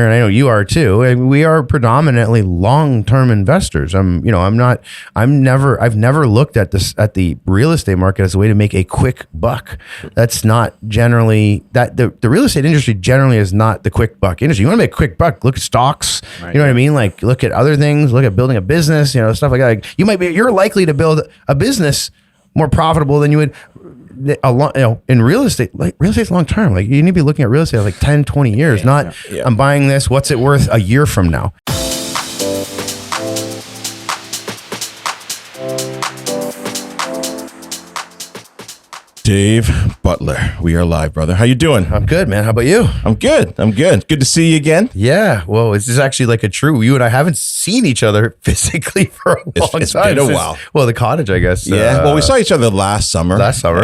and I know you are too. And we are predominantly long-term investors. I've never looked at the real estate market as a way to make a quick buck. That's not generally the real estate industry generally is not the quick buck industry. You want to make a quick buck, look at stocks, right. You know what I mean? Like look at other things, look at building a business, stuff like that. Like you're likely to build a business more profitable than you would in real estate. Like real estate's long term. Like you need to be looking at real estate like 10, 20 years, I'm buying this. What's it worth a year from now? Dave Butler, we are live, brother. How you doing? I'm good, man. How about you? I'm good. Good to see you again. Yeah. Well, this is actually like you and I haven't seen each other physically for a long time. It's been a while. Well, the cottage, I guess. Yeah. Well, we saw each other last summer.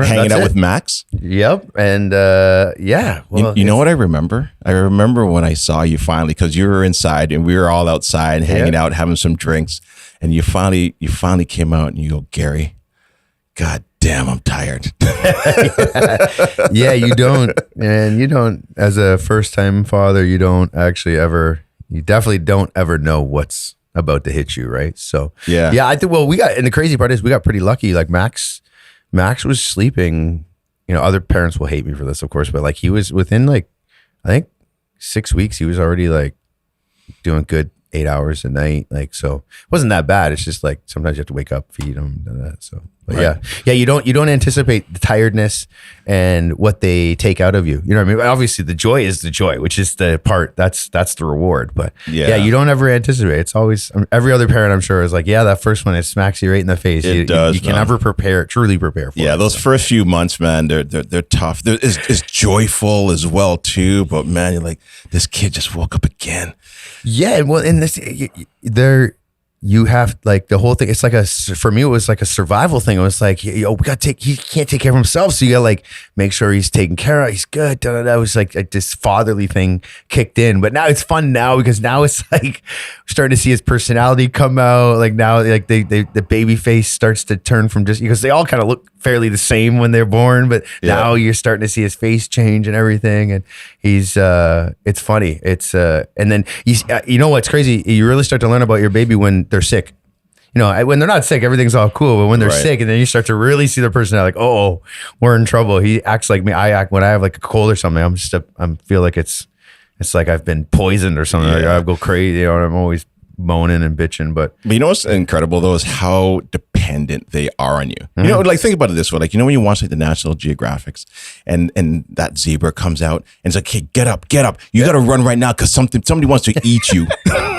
Hanging out with Max. Yep. And yeah. Well, you know what I remember? I remember when I saw you finally, because you were inside and we were all outside hanging out, having some drinks. And you finally came out and you go, Gary, God damn, I'm tired. Yeah, you don't. And you don't, as a first time father, you definitely don't ever know what's about to hit you, right? So, yeah, I think, and the crazy part is we got pretty lucky. Like Max was sleeping, other parents will hate me for this, of course, but like he was within I think 6 weeks, he was already like doing good 8 hours a night. Like, so it wasn't that bad. It's just like, sometimes you have to wake up, feed him, and that. So. But right. Yeah, you don't anticipate the tiredness and what they take out of you. You know what I mean? Obviously, the joy is the joy, which is the part that's the reward. But yeah, you don't ever anticipate. It's always every other parent, I'm sure, is like, yeah, that first one, it smacks you right in the face. It does. You can never truly prepare for it. Yeah, those first few months, man, they're tough. It's joyful as well too. But man, you're like, this kid just woke up again. Yeah, well, in this, you have like the whole thing. It's like for me, it was like a survival thing. It was like, he can't take care of himself. So you gotta like make sure he's taken care of. He's good. It was like this fatherly thing kicked in. But now it's fun now because now it's like starting to see his personality come out. Like now, like the baby face starts to turn from just because they all kind of look fairly the same when they're born, but now you're starting to see his face change and everything. And he's, it's funny. It's, and then you know what's crazy? You really start to learn about your baby when they're sick. When they're not sick, everything's all cool. But when they're sick, and then you start to really see their personality, like, oh, we're in trouble. He acts like me. I act when I have like a cold or something. I feel like it's like I've been poisoned or something. Like I go crazy. I'm always moaning and bitching. But you know what's incredible though is how dependent they are on you. Mm-hmm. Like think about it this way. Like when you watch like the National Geographics and that zebra comes out and it's like, hey, get up. You got to run right now because somebody wants to eat you.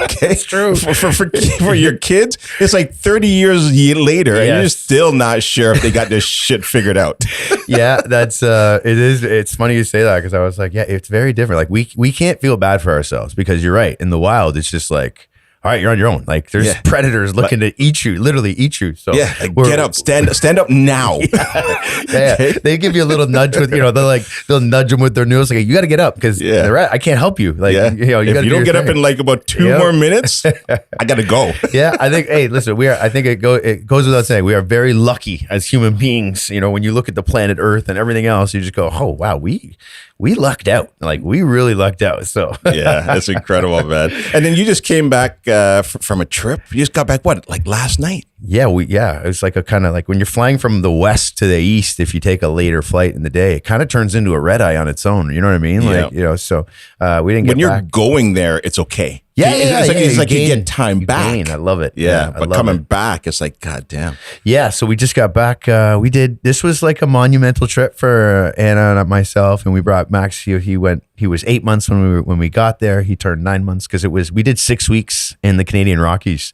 Okay, it's true. For your kids, it's like 30 years later, and you're still not sure if they got this shit figured out. Yeah, that's it is. It's funny you say that because I was like, yeah, it's very different. Like we can't feel bad for ourselves because you're right. In the wild, it's just like, all right, you're on your own. Like there's predators looking to eat you, literally eat you. So like, get up, stand up now. They give you a little nudge with, they'll nudge them with their nose. Like you got to get up because I can't help you. Like, if you don't get up in like about 2 more minutes, I got to go. Yeah, I think. Hey, listen, I think it goes without saying, we are very lucky as human beings. When you look at the planet Earth and everything else, you just go, oh wow, we lucked out. Like we really lucked out. So yeah, that's incredible, man. And then you just came back from a trip. You just got back like last night? Yeah, it was like a kind of like when you're flying from the west to the east. If you take a later flight in the day, it kind of turns into a red eye on its own. You know what I mean? Like so we didn't get. When you're going there, it's okay. It's like you get time back. I love it. Yeah, but coming back, it's like, God damn. Yeah, so we just got back. This was like a monumental trip for Anna and myself, and we brought Max. He was 8 months when we got there. He turned 9 months because we did 6 weeks in the Canadian Rockies,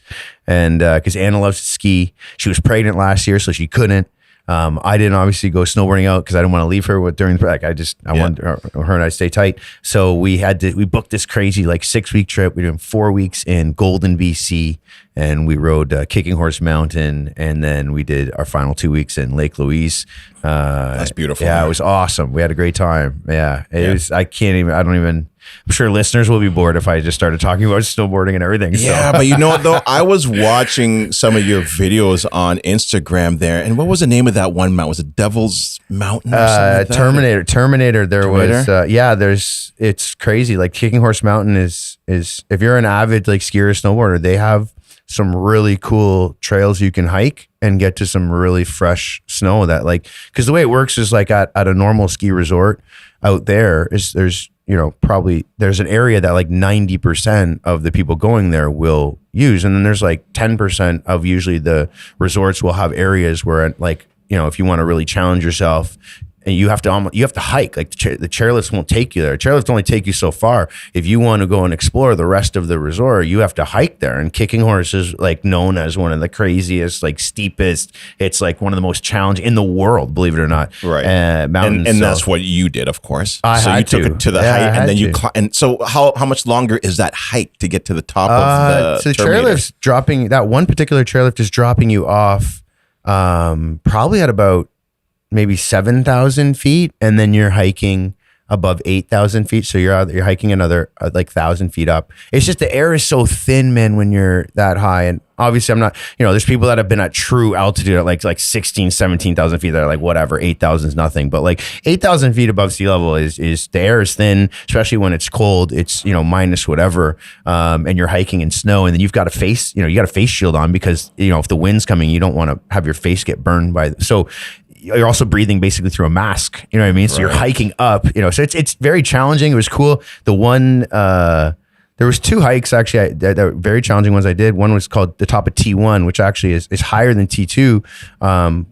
and because Anna loves to ski, she was pregnant last year, so she couldn't. I didn't obviously go snowboarding out because I didn't want to leave her during the break. I wanted her and I to stay tight. So we booked this crazy like 6 week trip. We were doing 4 weeks in Golden, BC, and we rode Kicking Horse Mountain, and then we did our final 2 weeks in Lake Louise. That's beautiful. Yeah, it was awesome. We had a great time. Yeah, it was. I don't even. I'm sure listeners will be bored if I just started talking about snowboarding and everything. Yeah, but you know what though? I was watching some of your videos on Instagram there, and what was the name of that one mountain? Was it Devil's Mountain? Or something like that? Terminator. It's crazy. Like Kicking Horse Mountain is if you're an avid like skier or snowboarder, they have some really cool trails you can hike and get to some really fresh snow that like, because the way it works is like at a normal ski resort out there is there's an area that like 90% of the people going there will use. And then there's like 10% of usually the resorts will have areas where like, if you want to really challenge yourself, and you have to hike. Like the chairlifts won't take you there. Chairlifts only take you so far. If you want to go and explore the rest of the resort, you have to hike there. And Kicking Horse is like known as one of the craziest, like steepest. It's like one of the most challenging in the world, believe it or not. Right. Mountains. And that's what you did, of course. So you took it to the height, and then you and so how much longer is that hike to get to the top of the? So the chairlift's dropping. That one particular chairlift is dropping you off, probably at about maybe 7,000 feet, and then you're hiking above 8,000 feet. So you're hiking another like 1,000 feet up. It's just the air is so thin, man, when you're that high. And obviously I'm not, there's people that have been at true altitude at like 16, 17,000 feet that are like, whatever, 8,000 is nothing. But like 8,000 feet above sea level is the air is thin, especially when it's cold. It's, minus whatever. And you're hiking in snow, and then you've got a face, you got a face shield on because, if the wind's coming, you don't want to have your face get burned so you're also breathing basically through a mask, you know what I mean? So you're hiking up, so it's very challenging. It was cool. The one, there was two hikes actually that were very challenging ones I did. One was called the top of T1, which actually is higher than T2.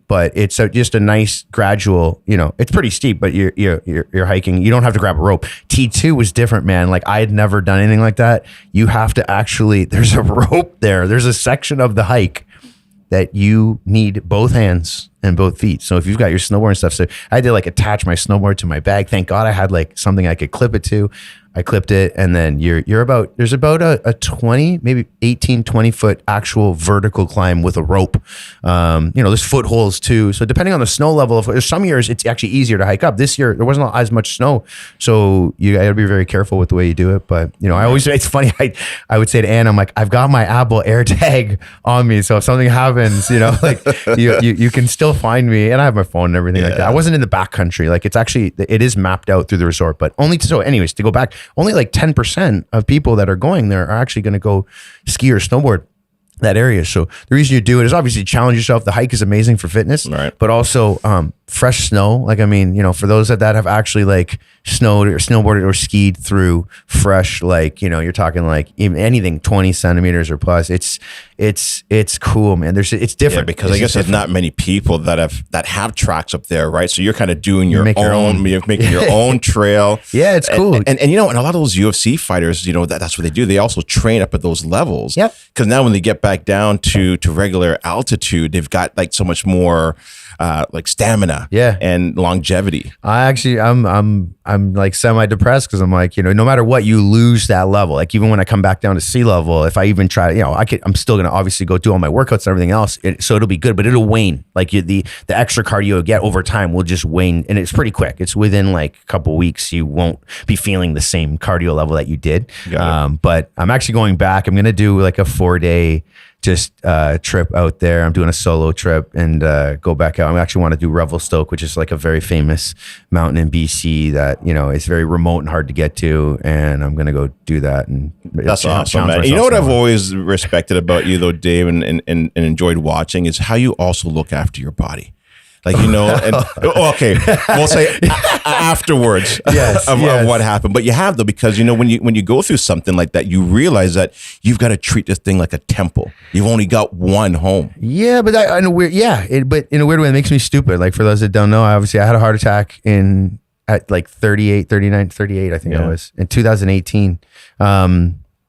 But it's just a nice gradual, it's pretty steep, but you're hiking. You don't have to grab a rope. T2 was different, man. Like I had never done anything like that. You have to actually, there's a rope there. There's a section of the hike that you need both hands and both feet. So if you've got your snowboard and stuff, so I had to like attach my snowboard to my bag. Thank God I had like something I could clip it to. I clipped it, and then there's about a 20, maybe 18, 20 foot actual vertical climb with a rope. There's footholds too. So depending on the snow level, there's some years it's actually easier to hike up. This year there wasn't as much snow, so you got to be very careful with the way you do it. But it's funny. I would say to Ann, I'm like, I've got my Apple AirTag on me, so if something happens, like you can still find me, and I have my phone and everything like that. I wasn't in the backcountry. Like it is mapped out through the resort, but anyways, to go back. Only like 10% of people that are going there are actually going to go ski or snowboard that area. So the reason you do it is obviously challenge yourself. The hike is amazing for fitness, right? But also fresh snow. Like, for those that have actually like snowed or snowboarded or skied through fresh, like, you're talking like even anything 20 centimeters or plus. It's cool, man. It's different because I guess there's not many people that have tracks up there, right? So you're kind of doing you're making your own trail. Yeah, it's cool. And and a lot of those UFC fighters, that's what they do. They also train up at those levels. Yep. Because now when they get back down to regular altitude, they've got like so much more like stamina and longevity. I'm like semi-depressed because I'm like, no matter what, you lose that level. Like even when I come back down to sea level, if I even try, I'm still going to obviously go do all my workouts and everything else. So it'll be good, but it'll wane. Like the extra cardio you get over time will just wane, and it's pretty quick. It's within like a couple of weeks, you won't be feeling the same cardio level that you did. But I'm actually going back. I'm going to do like a 4-day trip out there. I'm doing a solo trip and go back out. I actually want to do Revelstoke, which is like a very famous mountain in BC that it's very remote and hard to get to, and I'm gonna go do that. And that's awesome, man. You know what I've always respected about you though, Dave, and enjoyed watching is how you also look after your body. Like, and okay, we'll say afterwards of what happened. But you have though, because when you go through something like that, you realize that you've got to treat this thing like a temple. You've only got one home. Yeah, but in a weird way, it makes me stupid. Like for those that don't know, obviously I had a heart attack at like 38, I think I was in 2018.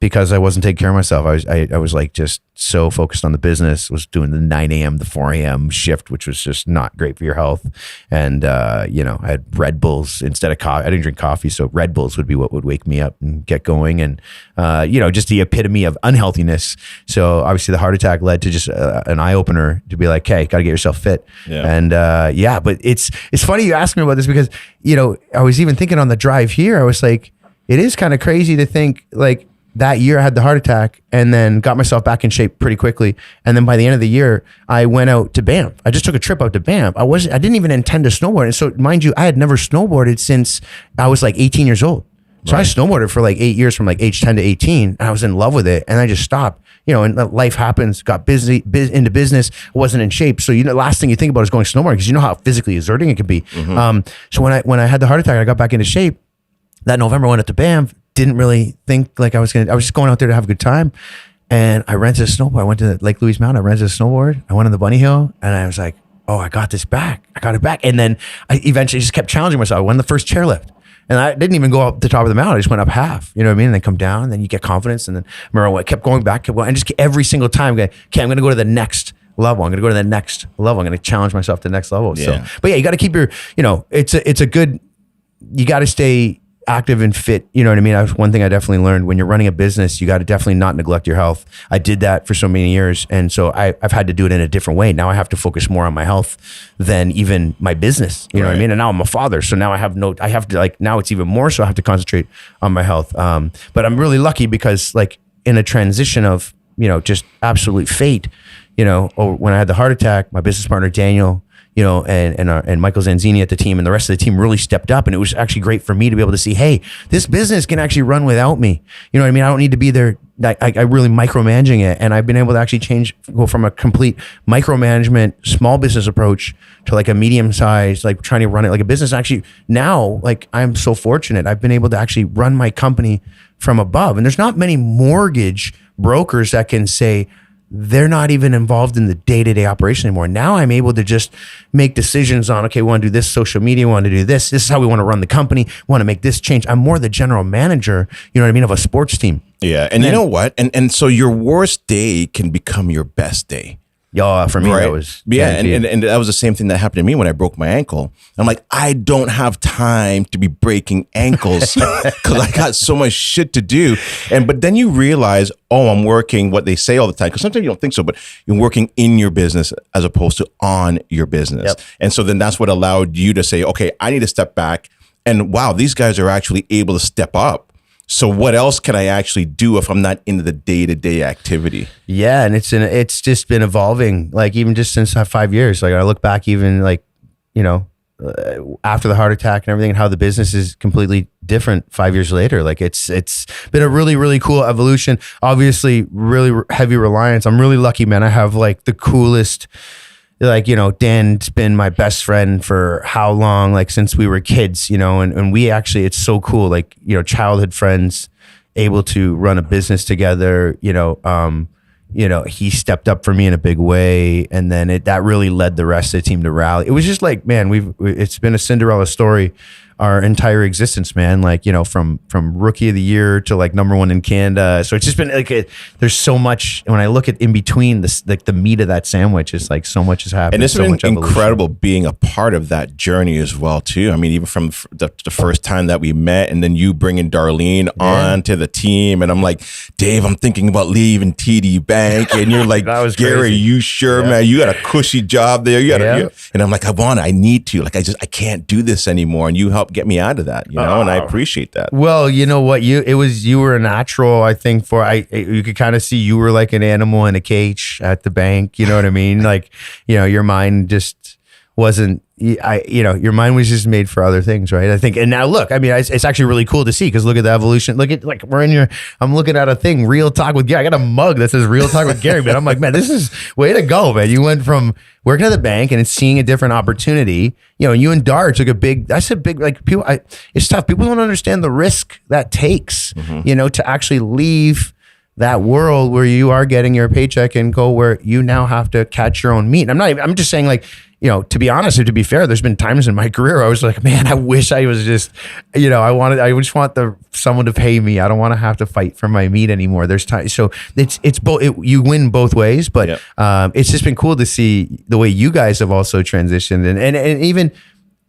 Because I wasn't taking care of myself. I was like just so focused on the business, was doing the 9 a.m. to 4 a.m. shift, which was just not great for your health. And, I had Red Bulls instead of coffee. I didn't drink coffee. So Red Bulls would be what would wake me up and get going. And, just the epitome of unhealthiness. So obviously the heart attack led to just an eye opener to be like, hey, got to get yourself fit. Yeah. And, but it's funny you ask me about this because, I was even thinking on the drive here, I was like, it is kind of crazy to think like that year I had the heart attack and then got myself back in shape pretty quickly. And then by the end of the year, I went out to Banff. I just took a trip out to Banff. I didn't even intend to snowboard. And so mind you, I had never snowboarded since I was like 18 years old. So I snowboarded for like 8 years from like age 10 to 18. And I was in love with it. And I just stopped, and life happens, got busy into business, wasn't in shape. So, the last thing you think about is going snowboarding because you know how physically exerting it can be. So when I had the heart attack, I got back into shape. That November I went up to Banff, didn't really think like I was just going out there to have a good time. And I rented a snowboard. I went to Lake Louise Mountain. I rented a snowboard. I went on the bunny hill and I was like, oh, I got this back. I got it back. And then I eventually just kept challenging myself. I won the first chairlift. And I didn't even go up the top of the mountain. I just went up half, you know what I mean? And then come down, and then you get confidence. And then remember, I kept going back, and just every single time, okay, I'm going to go to the next level. I'm going to go to the next level. I'm going to challenge myself to the next level. Yeah. So, but yeah, you got to keep your, it's a good, you got to stay active and fit. You know what I mean? That was one thing I definitely learned. When you're running a business, you got to definitely not neglect your health. I did that for so many years. And so I've had to do it in a different way. Now I have to focus more on my health than even my business. You know what I mean? And now I'm a father. So now now it's even more so I have to concentrate on my health. But I'm really lucky because like in a transition of, just absolute fate, when I had the heart attack, my business partner, Daniel, and Michael Zanzini at the team and the rest of the team really stepped up. And it was actually great for me to be able to see, hey, this business can actually run without me. You know what I mean? I don't need to be there. I really micromanaging it. And I've been able to actually go from a complete micromanagement, small business approach to like a medium size, like trying to run it like a business. Actually now, like I'm so fortunate. I've been able to actually run my company from above. And there's not many mortgage brokers that can say, they're not even involved in the day-to-day operation anymore. Now I'm able to just make decisions on, okay, we want to do this social media, we want to do this. This is how we want to run the company. We want to make this change. I'm more the general manager, you know what I mean, of a sports team. Yeah. And you know what? And so your worst day can become your best day. Yeah, for me, right? That was... Yeah, and that was the same thing that happened to me when I broke my ankle. I'm like, I don't have time to be breaking ankles because I got so much shit to do. But then you realize, oh, I'm working what they say all the time. Because sometimes you don't think so, but you're working in your business as opposed to on your business. Yep. And so then that's what allowed you to say, okay, I need to step back. And wow, these guys are actually able to step up. So what else can I actually do if I'm not into the day-to-day activity? Yeah, and it's just been evolving. Like even just since 5 years, like I look back, even like after the heart attack and everything, and how the business is completely different 5 years later. Like it's been a really, really cool evolution. Obviously, really heavy reliance. I'm really lucky, man. I have like the coolest. Like, Dan's been my best friend for how long? Like since we were kids, and we actually, it's so cool. Like, childhood friends able to run a business together, he stepped up for me in a big way. And then that really led the rest of the team to rally. It was just like, man, it's been a Cinderella story our entire existence, man. Like, from rookie of the year to like number one in Canada. So it's just been like, there's so much. When I look at in between this, like the meat of that sandwich is like so much has happened. And it's so been incredible being a part of that journey as well, too. I mean, even from the first time that we met and then you bringing Darlene on to the team. And I'm like, Dave, I'm thinking about leaving TD Bank. And you're like, that was Gary, crazy. you sure, man? You got a cushy job there. And I'm like, I need to. Like, I can't do this anymore. And you helped get me out of that, and I appreciate that. Well, you know what, you were a natural, I think, you could kind of see you were like an animal in a cage at the bank, you know what I mean? Like, your mind just wasn't, your mind was just made for other things, right? I think, and now look, I mean, it's actually really cool to see because look at the evolution. Look at like I'm looking at a thing, Real Talk with Gary. I got a mug that says Real Talk with Gary, but I'm like, man, this is way to go, man. You went from working at the bank and it's seeing a different opportunity. You and Dar took that's a big, like people, it's tough. People don't understand the risk that takes, to actually leave that world where you are getting your paycheck and go where you now have to catch your own meat. I'm just saying like, to be honest or to be fair, there's been times in my career where I was like, man, I wish I was just, I just want someone to pay me. I don't want to have to fight for my meat anymore. There's time. So it's both, you win both ways, but it's just been cool to see the way you guys have also transitioned and even,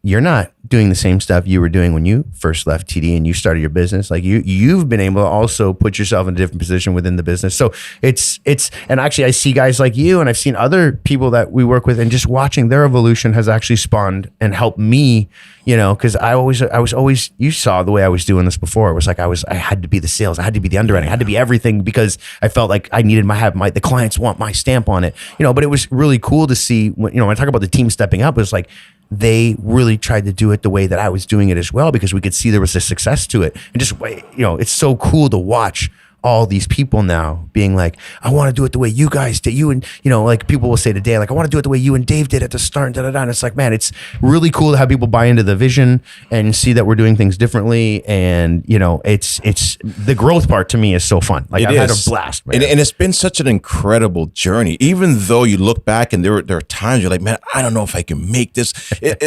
you're not doing the same stuff you were doing when you first left TD and you started your business. Like you've been able to also put yourself in a different position within the business. So it's, and actually I see guys like you, and I've seen other people that we work with, and just watching their evolution has actually spawned and helped me, you know, cause I was always, you saw the way I was doing this before. It was like, I had to be the sales. I had to be the underwriting. I had to be everything because I felt like I needed the clients want my stamp on it, you know, but it was really cool to see when, you know, when I talk about the team stepping up, it was like, they really tried to do it the way that I was doing it as well, because we could see there was a success to it. And just, you know, it's so cool to watch all these people now being like, I want to do it the way you guys did. You and, you know, like people will say today, like, I want to do it the way you and Dave did at the start. And it's like, man, it's really cool to have people buy into the vision and see that we're doing things differently. And, you know, it's the growth part to me is so fun. Like I've had a blast, man. And it's been such an incredible journey, even though you look back and there are times you're like, man, I don't know if I can make this.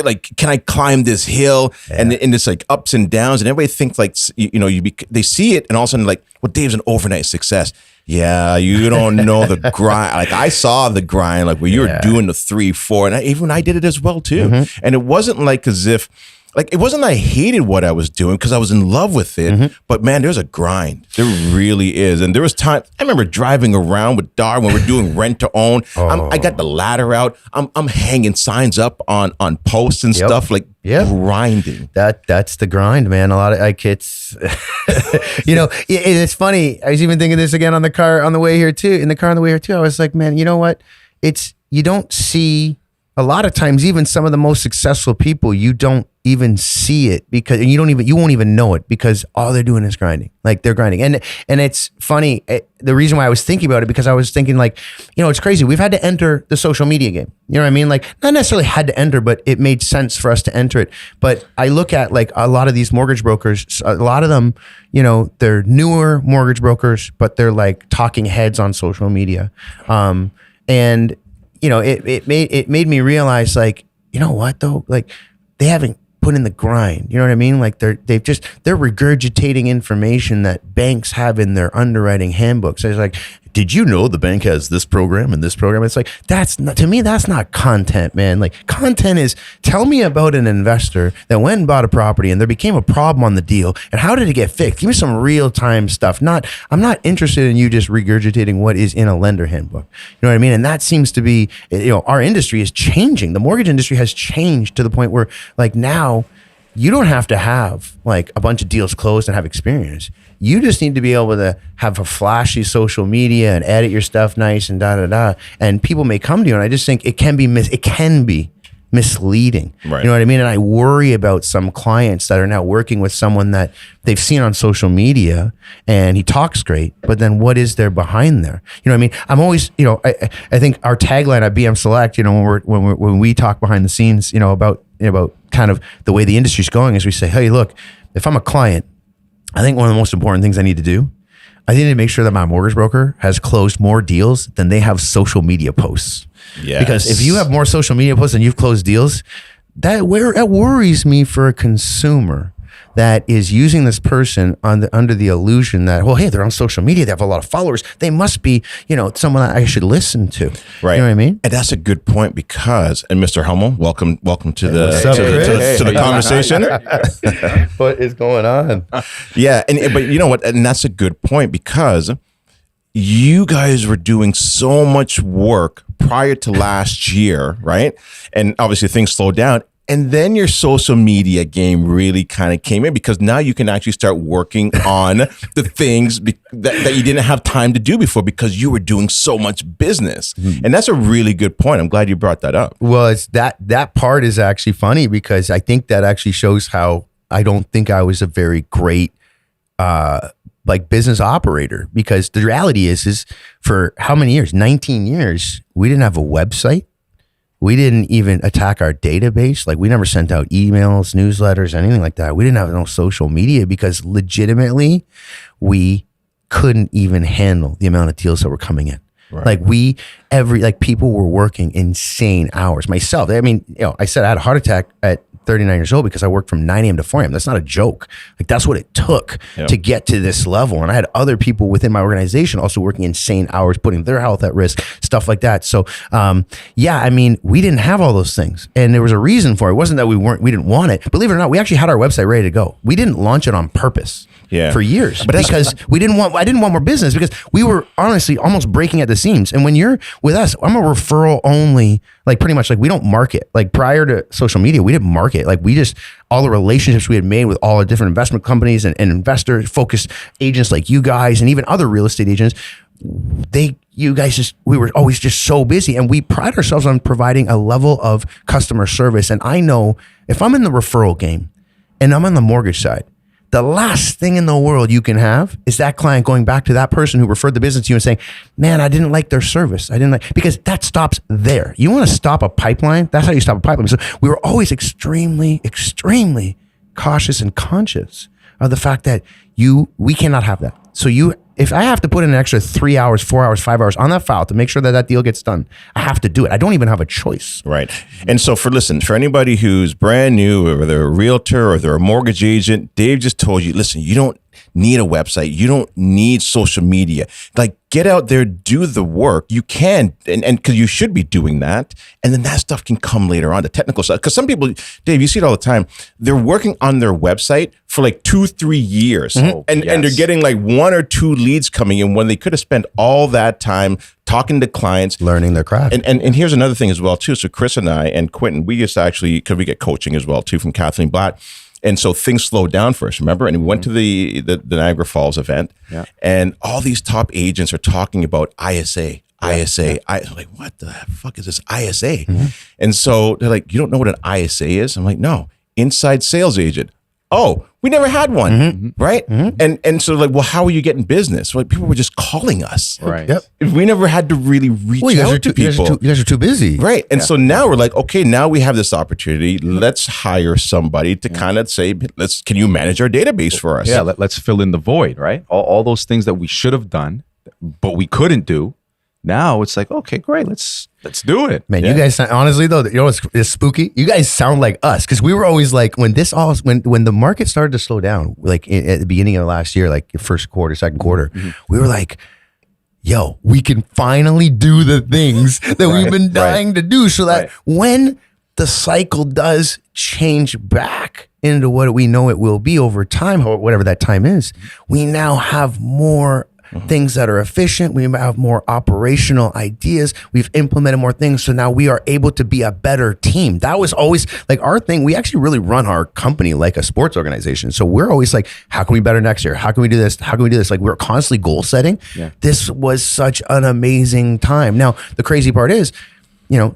Like, can I climb this hill? Yeah. And it's like ups and downs, and everybody thinks like, you know, they see it and all of a sudden like, well, Dave's an overnight success. Yeah, you don't know the grind. Like I saw the grind, like where you were doing the 3, 4, and even I did it as well too. Mm-hmm. And it wasn't like as if, like it wasn't I hated what I was doing because I was in love with it. Mm-hmm. But man, there's a grind. There really is. And there was time. I remember driving around with Dar when we're doing rent to own. I got the ladder out. I'm hanging signs up on posts and stuff, like grinding. That's the grind, man. A lot of like it's, you know, it's funny. I was even thinking this again in the car on the way here too. I was like, man, you know what? You don't see a lot of times, even some of the most successful people, you don't even see it because, and you won't even know it because all they're doing is grinding. Like they're grinding. And it's funny. The reason why I was thinking about it, because I was thinking like, you know, it's crazy. We've had to enter the social media game. You know what I mean? Like not necessarily had to enter, but it made sense for us to enter it. But I look at like a lot of these mortgage brokers, a lot of them, you know, they're newer mortgage brokers, but they're like talking heads on social media. And you know, it made me realize, like, you know what though, like they haven't put in the grind. You know what I mean? Like they're regurgitating information that banks have in their underwriting handbooks. It's like, did you know the bank has this program and this program? It's like, to me, that's not content, man. Like content is, tell me about an investor that went and bought a property and there became a problem on the deal and how did it get fixed? Give me some real time stuff. I'm not interested in you just regurgitating what is in a lender handbook. You know what I mean? And that seems to be, you know, our industry is changing. The mortgage industry has changed to the point where like now you don't have to have like a bunch of deals closed and have experience. You just need to be able to have a flashy social media and edit your stuff nice and and people may come to you. And I just think it can be misleading. Right. You know what I mean? And I worry about some clients that are now working with someone that they've seen on social media and he talks great, but then what is there behind there? You know what I mean? I'm always, you know, I think our tagline at BM Select, you know, when we talk behind the scenes, you know, about kind of the way the industry's going is we say, hey, look, if I'm a client, I think one of the most important things I need to do, I need to make sure that my mortgage broker has closed more deals than they have social media posts. Yes. Because if you have more social media posts than you've closed deals, that worries me for a consumer that is using this person under the illusion that, well, hey, they're on social media, they have a lot of followers, they must be, you know, someone that I should listen to. Right. You know what I mean? And that's a good point because, and Mr. Hummel, welcome to the conversation. What is going on? Yeah, but you know what? And that's a good point because you guys were doing so much work prior to last year, right? And obviously things slowed down. And then your social media game really kind of came in because now you can actually start working on the things that you didn't have time to do before because you were doing so much business. Mm-hmm. And that's a really good point. I'm glad you brought that up. Well, it's that part is actually funny because I think that actually shows how I don't think I was a very great like business operator, because the reality is for how many years? 19 years, we didn't have a website. We didn't even attack our database. Like we never sent out emails, newsletters, anything like that. We didn't have no social media because legitimately we couldn't even handle the amount of deals that were coming in. Like people were working insane hours. Myself, I mean, I said I had a heart attack at 39 years old because I worked from 9 a.m. to 4 a.m. That's not a joke. Like that's what it took to get to this level. And I had other people within my organization also working insane hours, putting their health at risk, stuff like that. So, I mean, we didn't have all those things, and there was a reason for it. It wasn't that we didn't want it. Believe it or not, we actually had our website ready to go. We didn't launch it on purpose. For years, but because I didn't want more business, because we were honestly almost breaking at the seams. And when you're with us, I'm a referral only, like pretty much, like we don't market. Like prior to social media, we didn't market. Like we just, all the relationships we had made with all the different investment companies and investor focused agents like you guys and even other real estate agents, we were always just so busy, and we pride ourselves on providing a level of customer service. And I know if I'm in the referral game and I'm on the mortgage side, the last thing in the world you can have is that client going back to that person who referred the business to you and saying, man, I didn't like their service. Because that stops there. You want to stop a pipeline? That's how you stop a pipeline. So we were always extremely, extremely cautious and conscious of the fact that we cannot have that. So if I have to put in an extra 3 hours, 4 hours, 5 hours on that file to make sure that deal gets done, I have to do it. I don't even have a choice. Right. And so for anybody who's brand new, or they're a realtor or they're a mortgage agent, Dave just told you, listen, you don't need a website. You don't need social media. Like, get out there, do the work. You can, and because you should be doing that. And then that stuff can come later on, the technical stuff. Because some people, Dave, you see it all the time. They're working on their website for like 2-3 years. And they're getting like 1 or 2 leads coming in when they could have spent all that time talking to clients, learning their craft. And here's another thing as well too. So Chris and I and Quentin, we just actually, because we get coaching as well too from Kathleen Blatt. And so things slowed down for us, remember? And we went to the Niagara Falls event, and all these top agents are talking about ISA. I'm like, what the fuck is this ISA? And so they're like, you don't know what an ISA is? I'm like, no, inside sales agent. Oh, we never had one, right? And so like, well, how are you getting business? Well, people were just calling us. Right. Yep. We never had to really reach out to people. You guys are too busy. Right. And so now we're like, okay, now we have this opportunity. Let's hire somebody to kind of say, can you manage our database for us? Yeah, let's fill in the void, right? All those things that we should have done, but we couldn't do. Now it's like, okay, great, let's do it. Man, you guys, honestly though, you know what's spooky? You guys sound like us, because we were always like, when the market started to slow down, like at the beginning of last year, like first quarter, second quarter, we were like, yo, we can finally do the things that we've been dying to do, so that when the cycle does change back into what we know it will be over time, whatever that time is, we now have more things that are efficient. We have more operational ideas. We've implemented more things. So now we are able to be a better team. That was always like our thing. We actually really run our company like a sports organization. So we're always like, how can we be better next year? How can we do this? How can we do this? Like we're constantly goal setting. This was such an amazing time. Now, the crazy part is,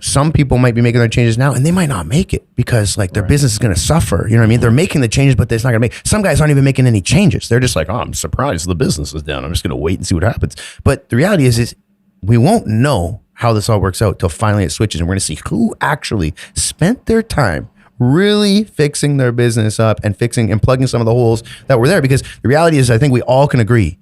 some people might be making their changes now and they might not make it because like their business is going to suffer. You know what I mean? They're making the changes, but it's not going to make, some guys aren't even making any changes. They're just like, oh, I'm surprised the business is down. I'm just going to wait and see what happens. But the reality is we won't know how this all works out till finally it switches, and we're going to see who actually spent their time really fixing their business up and fixing and plugging some of the holes that were there. Because the reality is, I think we all can agree,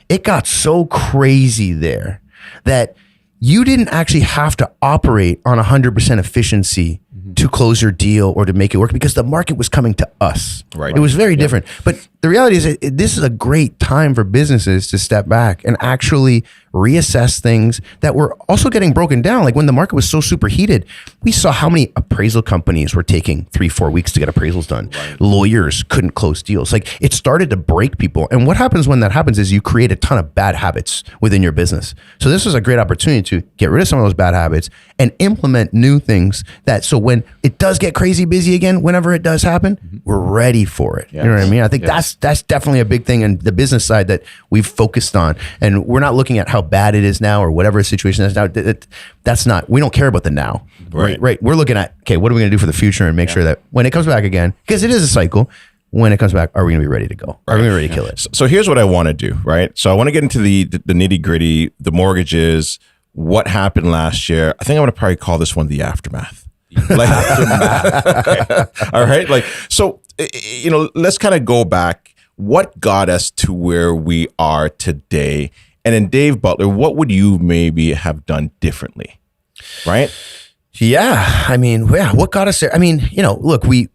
it got so crazy there that you didn't actually have to operate on 100% efficiency to close your deal or to make it work, because the market was coming to us. Right. It was very different. But the reality is this is a great time for businesses to step back and actually reassess things that were also getting broken down. Like when the market was so superheated, we saw how many appraisal companies were taking 3-4 weeks to get appraisals done. Lawyers couldn't close deals. Like it started to break people. And what happens when that happens is you create a ton of bad habits within your business. So this was a great opportunity to get rid of some of those bad habits and implement new things that, so when it does get crazy busy again, whenever it does happen, we're ready for it. You know what I mean? I think that's definitely a big thing in the business side that we've focused on. And we're not looking at how bad it is now or whatever the situation is now. That's not, we don't care about the now. Right. We're looking at, okay, what are we going to do for the future and make sure that when it comes back again, because it is a cycle, when it comes back, are we going to be ready to go? Are we going to be ready to kill it? So here's what I want to do, right? So I want to get into the nitty gritty, the mortgages, what happened last year. I think I'm going to probably call this one the aftermath. Like aftermath. Okay. All right. Like, so, let's kind of go back. What got us to where we are today? And then Dave Butler, what would you maybe have done differently? Right? Yeah. I mean, yeah, what got us there? I mean, look, we've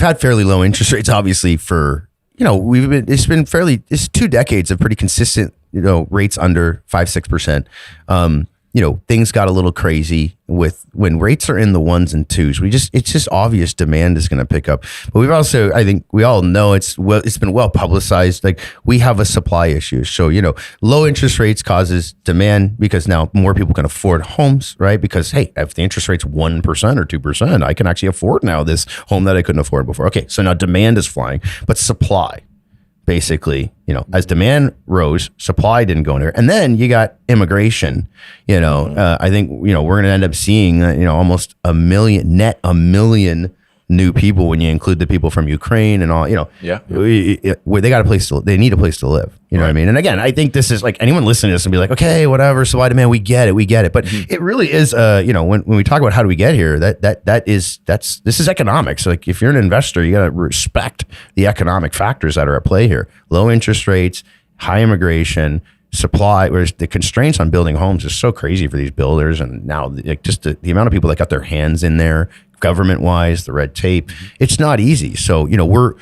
had fairly low interest rates, obviously, for, it's 2 decades of pretty consistent, rates under 5-6%. Things got a little crazy with when rates are in the 1s and 2s. It's just obvious demand is going to pick up. But we've also, I think we all know it's been well publicized. Like, we have a supply issue. So, low interest rates causes demand because now more people can afford homes, right? Because, hey, if the interest rate's 1% or 2%, I can actually afford now this home that I couldn't afford before. Okay, so now demand is flying, but supply, basically, as demand rose, supply didn't go anywhere. And then you got immigration, I think, we're going to end up seeing, almost a million new people when you include the people from Ukraine and all, where they got they need a place to live. You know what I mean? And again, I think this is like, anyone listening to this and be like, okay, whatever, supply demand, we get it. But it really is, when we talk about how do we get here, this is economics. Like, if you're an investor, you got to respect the economic factors that are at play here. Low interest rates, high immigration, supply, whereas the constraints on building homes is so crazy for these builders. And now, like, just the amount of people that got their hands in there, government wise, the red tape, it's not easy. So, that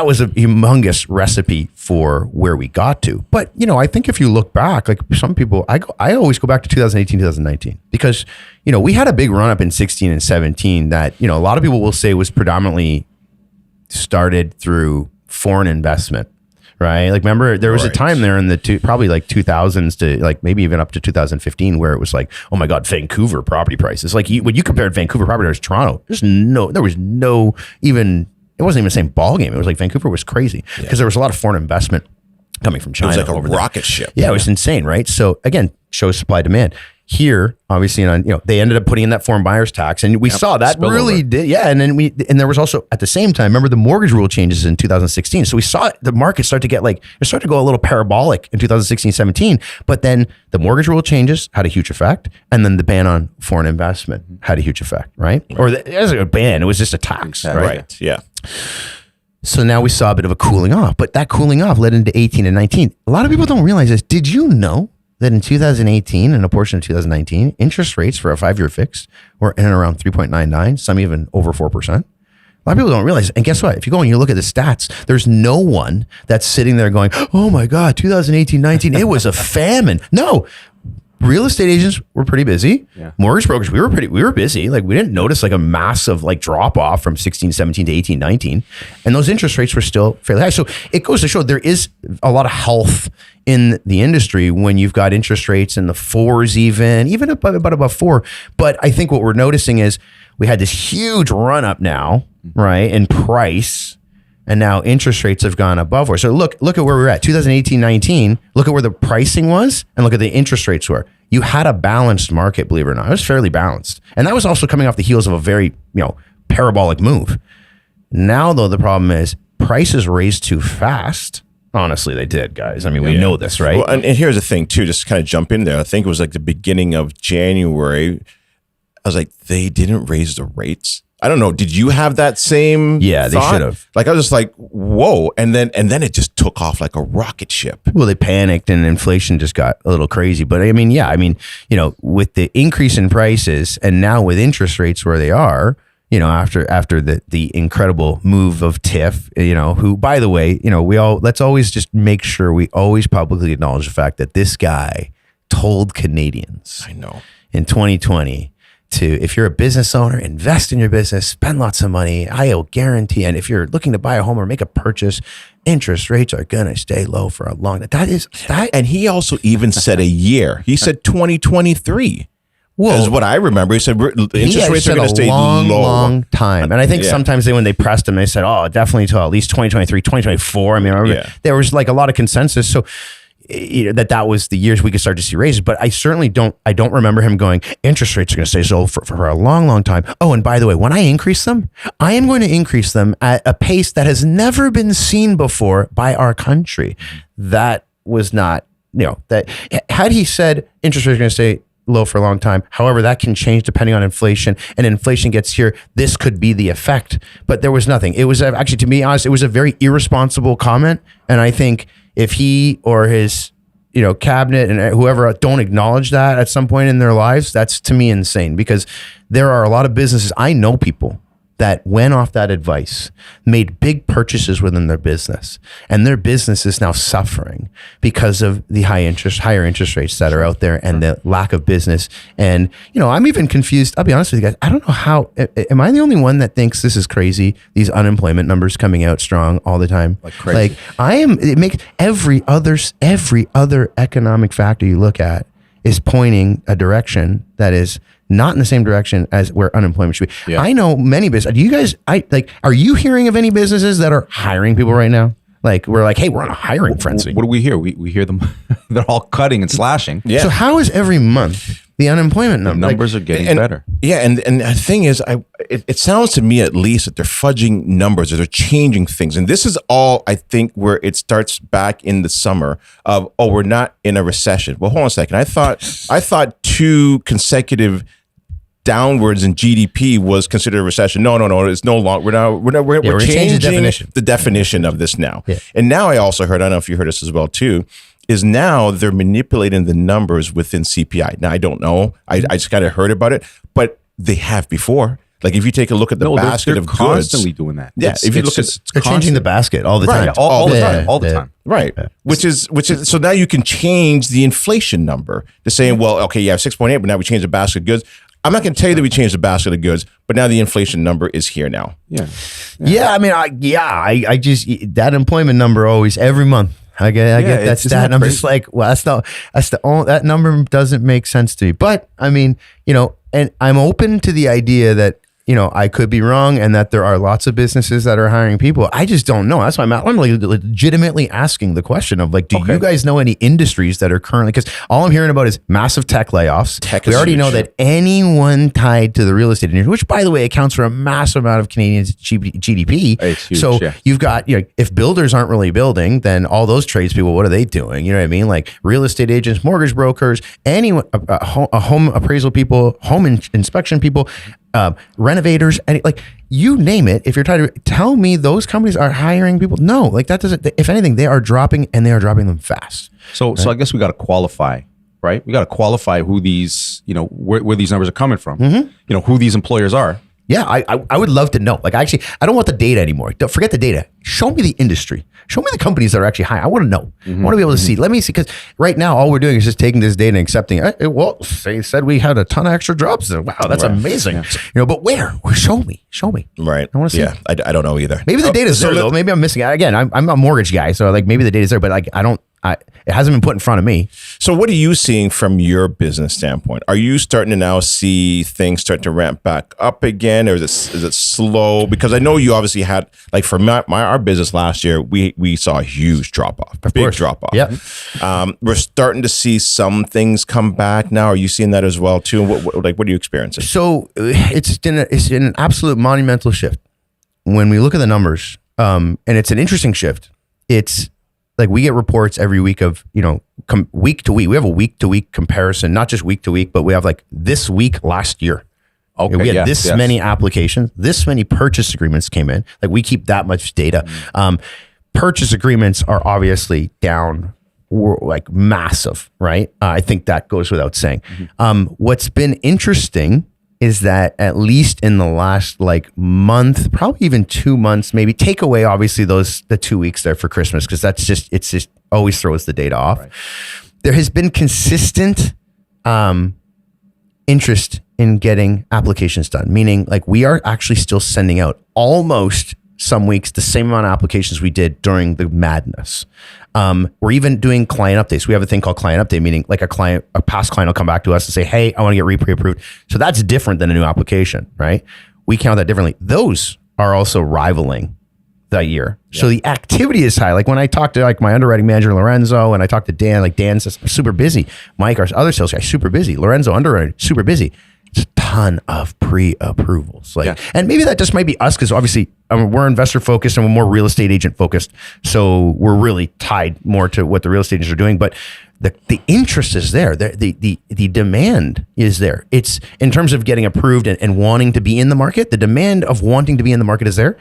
was a humongous recipe for where we got to. But, I think if you look back, like some people, I always go back to 2018, 2019, because, we had a big run up in 16 and 17 that, a lot of people will say was predominantly started through foreign investment. Right. Like, remember, there was a time there in the probably like 2000s to like maybe even up to 2015 where it was like, oh my God, Vancouver property prices. Like, when you compared Vancouver property to Toronto, it wasn't even the same ball game. It was like Vancouver was crazy because there was a lot of foreign investment coming from China. It was like a rocket ship. Yeah, it was insane. Right. So again, shows supply demand. Here, obviously, they ended up putting in that foreign buyer's tax, and we saw that really did. Yeah, and then there was also at the same time, remember the mortgage rule changes in 2016. So we saw the market start to get it started to go a little parabolic in 2016, 17. But then the mortgage rule changes had a huge effect, and then the ban on foreign investment had a huge effect, right? Or it wasn't a ban; it was just a tax, right? Yeah. So now we saw a bit of a cooling off, but that cooling off led into 18 and 19. A lot of people don't realize this. Did you know that in 2018 and a portion of 2019, interest rates for a 5-year fix were in and around 3.99, some even over 4%? A lot of people don't realize. And guess what? If you go and you look at the stats, there's no one that's sitting there going, oh my God, 2018, 19, it was a famine. No. Real estate agents were pretty busy. Yeah. Mortgage brokers, we were busy. Like, we didn't notice like a massive like drop off from 16, 17 to 18, 19. And those interest rates were still fairly high. So it goes to show there is a lot of health in the industry when you've got interest rates in the 4s, even about above 4. But I think what we're noticing is we had this huge run up now, right, in price. And now interest rates have gone above 4. So look at where we're at. 2018, 19, look at where the pricing was and look at the interest rates were. You had a balanced market, believe it or not. It was fairly balanced. And that was also coming off the heels of a very, parabolic move. Now, though, the problem is prices raised too fast. Honestly, they did, guys. I mean, we know this, right? Well, and here's the thing, too, just to kind of jump in there. I think it was like the beginning of January. I was like, they didn't raise the rates. I don't know. Did you have that same thought? They should have. Like, I was just like, whoa. And then it just took off like a rocket ship. Well, they panicked and inflation just got a little crazy. But I mean, with the increase in prices and now with interest rates where they are, after the incredible move of Tiff, who, by the way, let's always just make sure we always publicly acknowledge the fact that this guy told Canadians, I know, in 2020, if you're a business owner, invest in your business, spend lots of money. I'll guarantee. And if you're looking to buy a home or make a purchase, interest rates are going to stay low for a long time. And he also even said a year. He said 2023. Well, is what I remember. He said interest rates are going to stay long time. And I think sometimes when they pressed him, they said, oh, definitely till at least 2023, 2024. I mean, I remember there was like a lot of consensus. So that was the years we could start to see raises. But I certainly don't remember him going, interest rates are going to stay so for a long, long time. Oh, and by the way, when I increase them, I am going to increase them at a pace that has never been seen before by our country. That was not, that had he said interest rates are going to stay low for a long time. However, that can change depending on inflation, and inflation gets here, this could be the effect. But there was nothing. It was actually, to be honest, it was a very irresponsible comment. And I think if he or his cabinet and whoever don't acknowledge that at some point in their lives, that's to me insane, because there are a lot of businesses. I know people that went off that advice, made big purchases within their business, and their business is now suffering because of the higher interest rates that are out there and the lack of business. And, I'm even confused. I'll be honest with you guys. I don't know how, am I the only one that thinks this is crazy? These unemployment numbers coming out strong all the time. Like crazy. It makes every other economic factor you look at is pointing a direction that is not in the same direction as where unemployment should be. Yeah. I know many businesses. Do you guys, are you hearing of any businesses that are hiring people right now? Like, we're like, hey, we're on a hiring frenzy. What do we hear? We hear them, they're all cutting and slashing. Yeah. So how is every month the unemployment number? The numbers are getting better. Yeah. And the thing is, it sounds to me at least that they're fudging numbers, or they're changing things. And this is all, I think, where it starts back in the summer of, we're not in a recession. Well, hold on a second. I thought 2 consecutive downwards in GDP was considered a recession. No. It's no longer. We're changing the definition of this now. Yeah. And now I also heard, I don't know if you heard this as well too, is now they're manipulating the numbers within CPI. Now I don't know. I just kind of heard about it, but they have before. Like if you take a look at the basket of goods, they're constantly doing that. Yeah, if you look at, they're changing the basket all the time, all the time. Right. Yeah. Which is so now you can change the inflation number to saying, well, okay, you have 6.8, but now we change the basket of goods. I'm not going to tell you that we changed the basket of goods, but now the inflation number is here now. Yeah. I mean, I just, that employment number always every month. I get that stat, and I'm just like, well, that number doesn't make sense to me. But I mean, and I'm open to the idea that, I could be wrong, and that there are lots of businesses that are hiring people. I just don't know. That's why I'm like legitimately asking the question of like, do you guys know any industries that are currently, because all I'm hearing about is massive tech layoffs. We already know that anyone tied to the real estate industry, which by the way accounts for a massive amount of Canadians' GDP. It's huge, so you've got, if builders aren't really building, then all those tradespeople, what are they doing? You know what I mean? Like real estate agents, mortgage brokers, anyone, home appraisal people, home inspection people, renovators, and like you name it. If you're trying to tell me those companies are hiring people, no, like that doesn't. If anything, they are dropping, and they are dropping them fast. So I guess we got to qualify, right? We got to qualify who these, where these numbers are coming from. Mm-hmm. Who these employers are. Yeah, I would love to know. Like, actually, I don't want the data anymore. Don't forget the data. Show me the industry. Show me the companies that are actually hiring. I want to know. I want to be able to see. Let me see, because right now all we're doing is just taking this data and accepting it. Well, they said we had a ton of extra jobs. Wow, that's amazing. Yeah. But where? Show me. Right. I want to see. Yeah, I don't know either. Maybe the data's there though. Maybe I'm missing it. Again, I'm a mortgage guy, so like maybe the data's there, but like it hasn't been put in front of me. So what are you seeing from your business standpoint? Are you starting to now see things start to ramp back up again, or is it slow? Because I know you obviously had, like for our business last year, we saw a huge drop off, big drop off. Yeah. We're starting to see some things come back now. Are you seeing that as well too? What are you experiencing? So it's an absolute monumental shift when we look at the numbers, and it's an interesting shift. It's like we get reports every week of, week to week. We have a week to week comparison, not just week to week, but we have like this week last year. Okay, we had many applications, this many purchase agreements came in. Like we keep that much data. Purchase agreements are obviously down, like massive, right? I think that goes without saying. What's been interesting is that at least in the last like month, probably even 2 months, maybe take away obviously the 2 weeks there for Christmas, because it's just always throws the data off. Right. There has been consistent interest in getting applications done, meaning like we are actually still sending out almost some weeks the same amount of applications we did during the madness. We're even doing client updates. We have a thing called client update, meaning like a past client will come back to us and say, hey, I want to get pre-approved. So that's different than a new application, right? We count that differently. Those are also rivaling the year. Yeah. So the activity is high. Like when I talk to like my underwriting manager, Lorenzo, and I talk to Dan, like Dan says, I'm super busy. Mike, our other sales guy, super busy. Lorenzo, underwriting, super busy. It's a ton of pre-approvals. And maybe that just might be us, because obviously we're investor focused and we're more real estate agent focused. So we're really tied more to what the real estate agents are doing. But the interest is there. The demand is there. It's in terms of getting approved and wanting to be in the market. The demand of wanting to be in the market is there.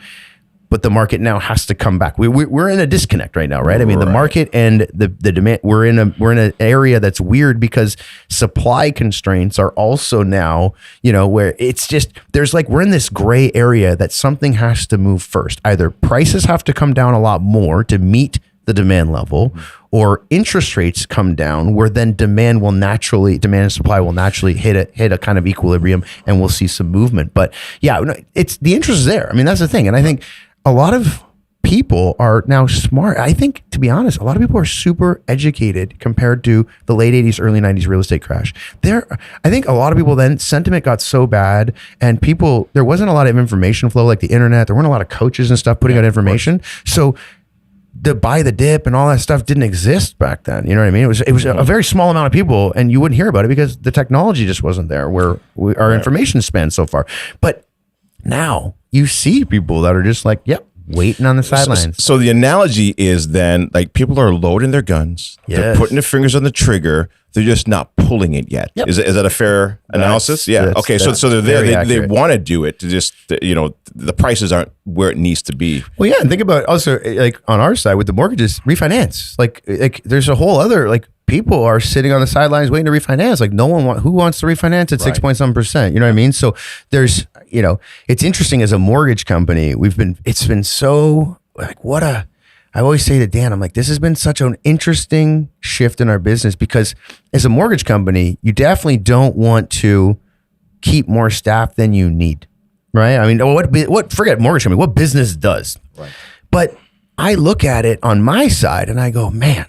but the market now has to come back. We're in a disconnect right now, right? I mean, the market and the demand, we're in an area that's weird because supply constraints are also now, where it's just, we're in this gray area that something has to move first. Either prices have to come down a lot more to meet the demand level, or interest rates come down, where then demand and supply will naturally hit a kind of equilibrium, and we'll see some movement. But yeah, it's the interest is there. I mean, that's the thing. And I think a lot of people are now smart. I think, to be honest, a lot of people are super educated compared to the late 80s, early 90s real estate crash. I think a lot of people, then sentiment got so bad, and there wasn't a lot of information flow like the internet. There weren't a lot of coaches and stuff putting out information. So the buy the dip and all that stuff didn't exist back then. You know what I mean? It was a very small amount of people, and you wouldn't hear about it because the technology just wasn't there where our information spans so far. But now you see people that are just like, yep, waiting on the sidelines. So the analogy is then, like, people are loading their guns. Yes. They're putting their fingers on the trigger. They're just not pulling it yet. Yep. Is that a fair analysis? Okay. So they're there. They want to do it. To just, the prices aren't where it needs to be. Well, yeah. And think about also, like, on our side with the mortgages, refinance. Like there's a whole other, like, people are sitting on the sidelines waiting to refinance. Like, who wants to refinance at 6.7%? You know what I mean? So there's, it's interesting as a mortgage company. It's been so, like, I always say to Dan, I'm like, this has been such an interesting shift in our business, because as a mortgage company, you definitely don't want to keep more staff than you need, right? I mean, forget mortgage company, what business does? Right. But I look at it on my side and I go, man,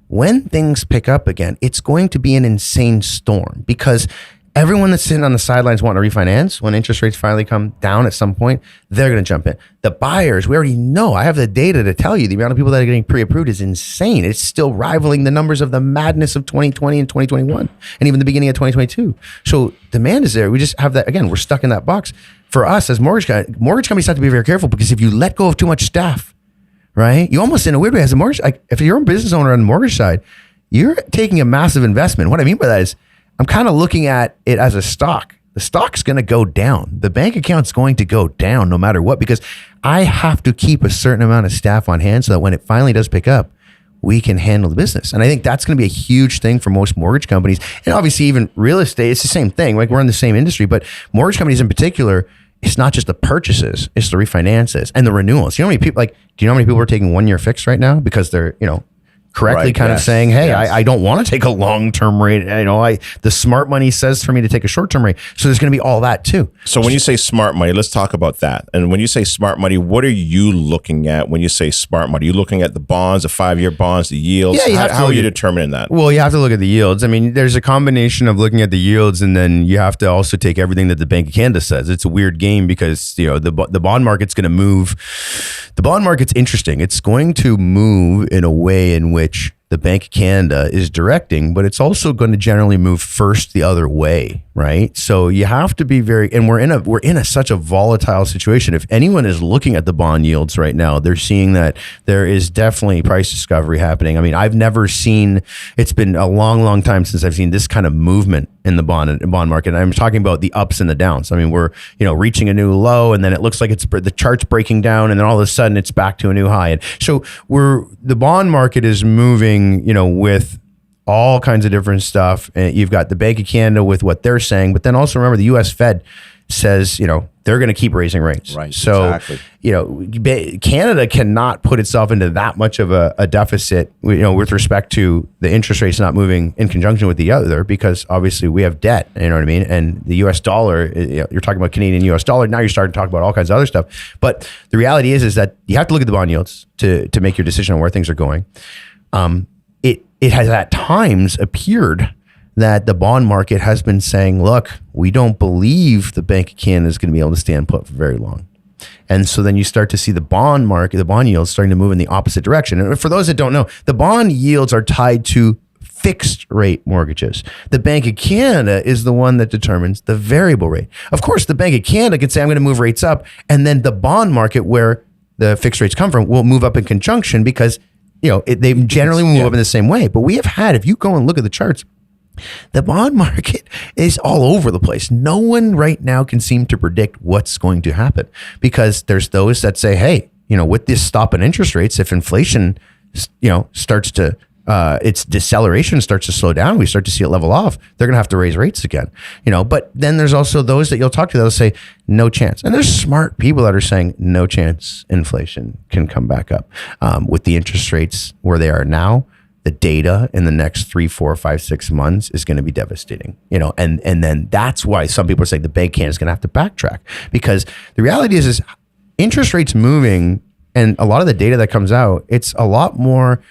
when things pick up again, it's going to be an insane storm, because everyone that's sitting on the sidelines wanting to refinance, when interest rates finally come down at some point, they're going to jump in. The buyers, we already know. I have the data to tell you the amount of people that are getting pre-approved is insane. It's still rivaling the numbers of the madness of 2020 and 2021, and even the beginning of 2022. So demand is there. We just have that, again, we're stuck in that box. For us as mortgage companies have to be very careful, because if you let go of too much staff, right, you almost, in a weird way, as a mortgage, like, if you're a business owner on the mortgage side, you're taking a massive investment. What I mean by that is, I'm kind of looking at it as a stock. The stock's going to go down. The bank account's going to go down no matter what, because I have to keep a certain amount of staff on hand so that when it finally does pick up, we can handle the business. And I think that's going to be a huge thing for most mortgage companies. And obviously even real estate, it's the same thing. Like, we're in the same industry, but mortgage companies in particular, it's not just the purchases, it's the refinances and the renewals. Do you know how many people are taking 1-year fixed right now because they're, correctly of saying, hey, I don't want to take a long-term rate. The smart money says for me to take a short-term rate. So there's going to be all that too. So when you say smart money, let's talk about that. And when you say smart money, what are you looking at when you say smart money? Are you looking at the bonds, the 5-year bonds, the yields? Yeah, how are you determining that? Well, you have to look at the yields. I mean, there's a combination of looking at the yields, and then you have to also take everything that the Bank of Canada says. It's a weird game because, the bond market's going to move. The bond market's interesting. It's going to move in a way in which the Bank of Canada is directing, but it's also going to generally move first the other way, right? So you have to be and we're in such a volatile situation. If anyone is looking at the bond yields right now, they're seeing that there is definitely price discovery happening. I mean, it's been a long, long time since I've seen this kind of movement in the bond market. And I'm talking about the ups and the downs. I mean, we're, reaching a new low, and then it looks like the chart's breaking down, and then all of a sudden it's back to a new high. And so the bond market is moving, with all kinds of different stuff. And you've got the Bank of Canada with what they're saying, but then also remember the U.S. Fed says, they're going to keep raising rates. Right. So, exactly. Canada cannot put itself into that much of a deficit, with respect to the interest rates not moving in conjunction with the other, because obviously we have debt, you know what I mean? And the U.S. dollar, you're talking about Canadian U.S. dollar. Now you're starting to talk about all kinds of other stuff. But the reality is that you have to look at the bond yields to make your decision on where things are going. It has at times appeared that the bond market has been saying, look, we don't believe the Bank of Canada is going to be able to stand put for very long. And so then you start to see the bond market, the bond yields starting to move in the opposite direction. And for those that don't know, the bond yields are tied to fixed rate mortgages. The Bank of Canada is the one that determines the variable rate. Of course, the Bank of Canada can say, I'm going to move rates up. And then the bond market, where the fixed rates come from, will move up in conjunction, because they generally move up in the same way. But we have had, if you go and look at the charts, the bond market is all over the place. No one right now can seem to predict what's going to happen, because there's those that say, hey, with this stop in interest rates, if inflation, starts to, its deceleration starts to slow down, we start to see it level off, they're going to have to raise rates again, but then there's also those that you'll talk to that'll say no chance. And there's smart people that are saying no chance inflation can come back up. With the interest rates where they are now, the data in the next 3, 4, 5, 6 months is going to be devastating, and then that's why some people are saying the Bank of Canada is going to have to backtrack, because the reality is interest rates moving, and a lot of the data that comes out, it's a lot more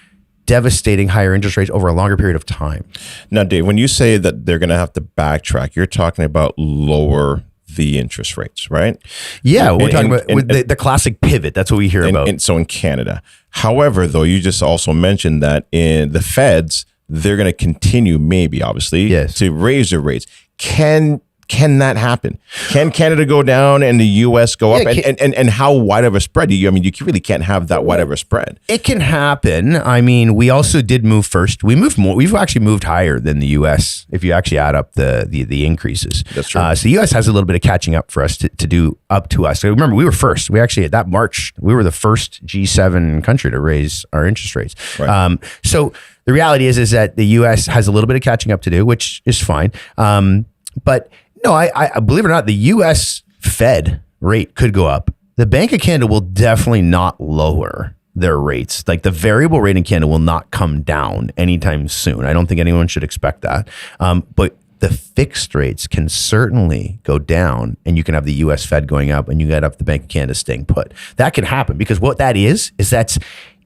devastating higher interest rates over a longer period of time. Now, Dave, when you say that they're going to have to backtrack, you're talking about lower the interest rates, right? Yeah, we're talking about the classic pivot. That's what we hear about. And so in Canada. However, though, you just also mentioned that in the Feds, they're going to continue, maybe, obviously, to raise their rates. Can that happen? Can Canada go down and the U.S. go up? And how wide of a spread? You really can't have that wide of a spread. It can happen. I mean, we also did move first. We moved more. We've actually moved higher than the U.S. if you actually add up the increases. That's true. So the U.S. has a little bit of catching up for us to do up to us. So remember, we were first. We actually, at that March, we were the first G7 country to raise our interest rates. Right. So the reality is that the U.S. has a little bit of catching up to do, which is fine. But no, I believe it or not, the U.S. Fed rate could go up. The Bank of Canada will definitely not lower their rates. Like the variable rate in Canada will not come down anytime soon. I don't think anyone should expect that. But the fixed rates can certainly go down, and you can have the U.S. Fed going up, and you get up the Bank of Canada staying put. That can happen, because what that is that's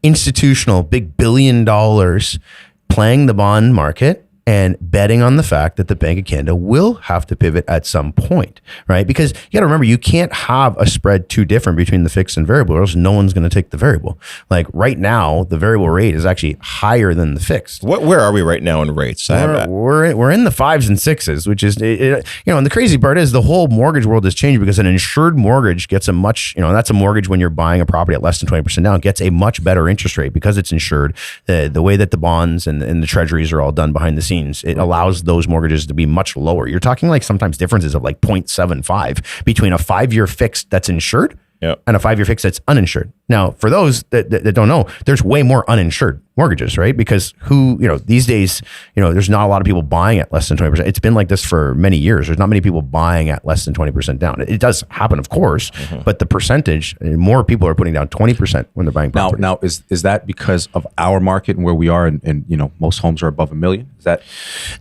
institutional, big $1 billion playing the bond market and betting on the fact that the Bank of Canada will have to pivot at some point, right? Because you got to remember, you can't have a spread too different between the fixed and variable, or else no one's going to take the variable. Like right now, the variable rate is actually higher than the fixed. Where are we right now in rates? We're in the 5s and 6s, which is, and the crazy part is the whole mortgage world has changed, because an insured mortgage gets a much, that's a mortgage when you're buying a property at less than 20% down, gets a much better interest rate because it's insured. The way that the bonds and the treasuries are all done behind the scenes, it allows those mortgages to be much lower. You're talking like sometimes differences of like 0.75 between a 5-year fixed that's insured and a 5-year fixed that's uninsured. Now, for those that don't know, there's way more uninsured mortgages, right? Because these days, there's not a lot of people buying at less than 20%. It's been like this for many years. There's not many people buying at less than 20% down. It does happen, of course, but the percentage, more people are putting down 20% when they're buying property. Now, is that because of our market and where we are, and most homes are above $1 million? Is that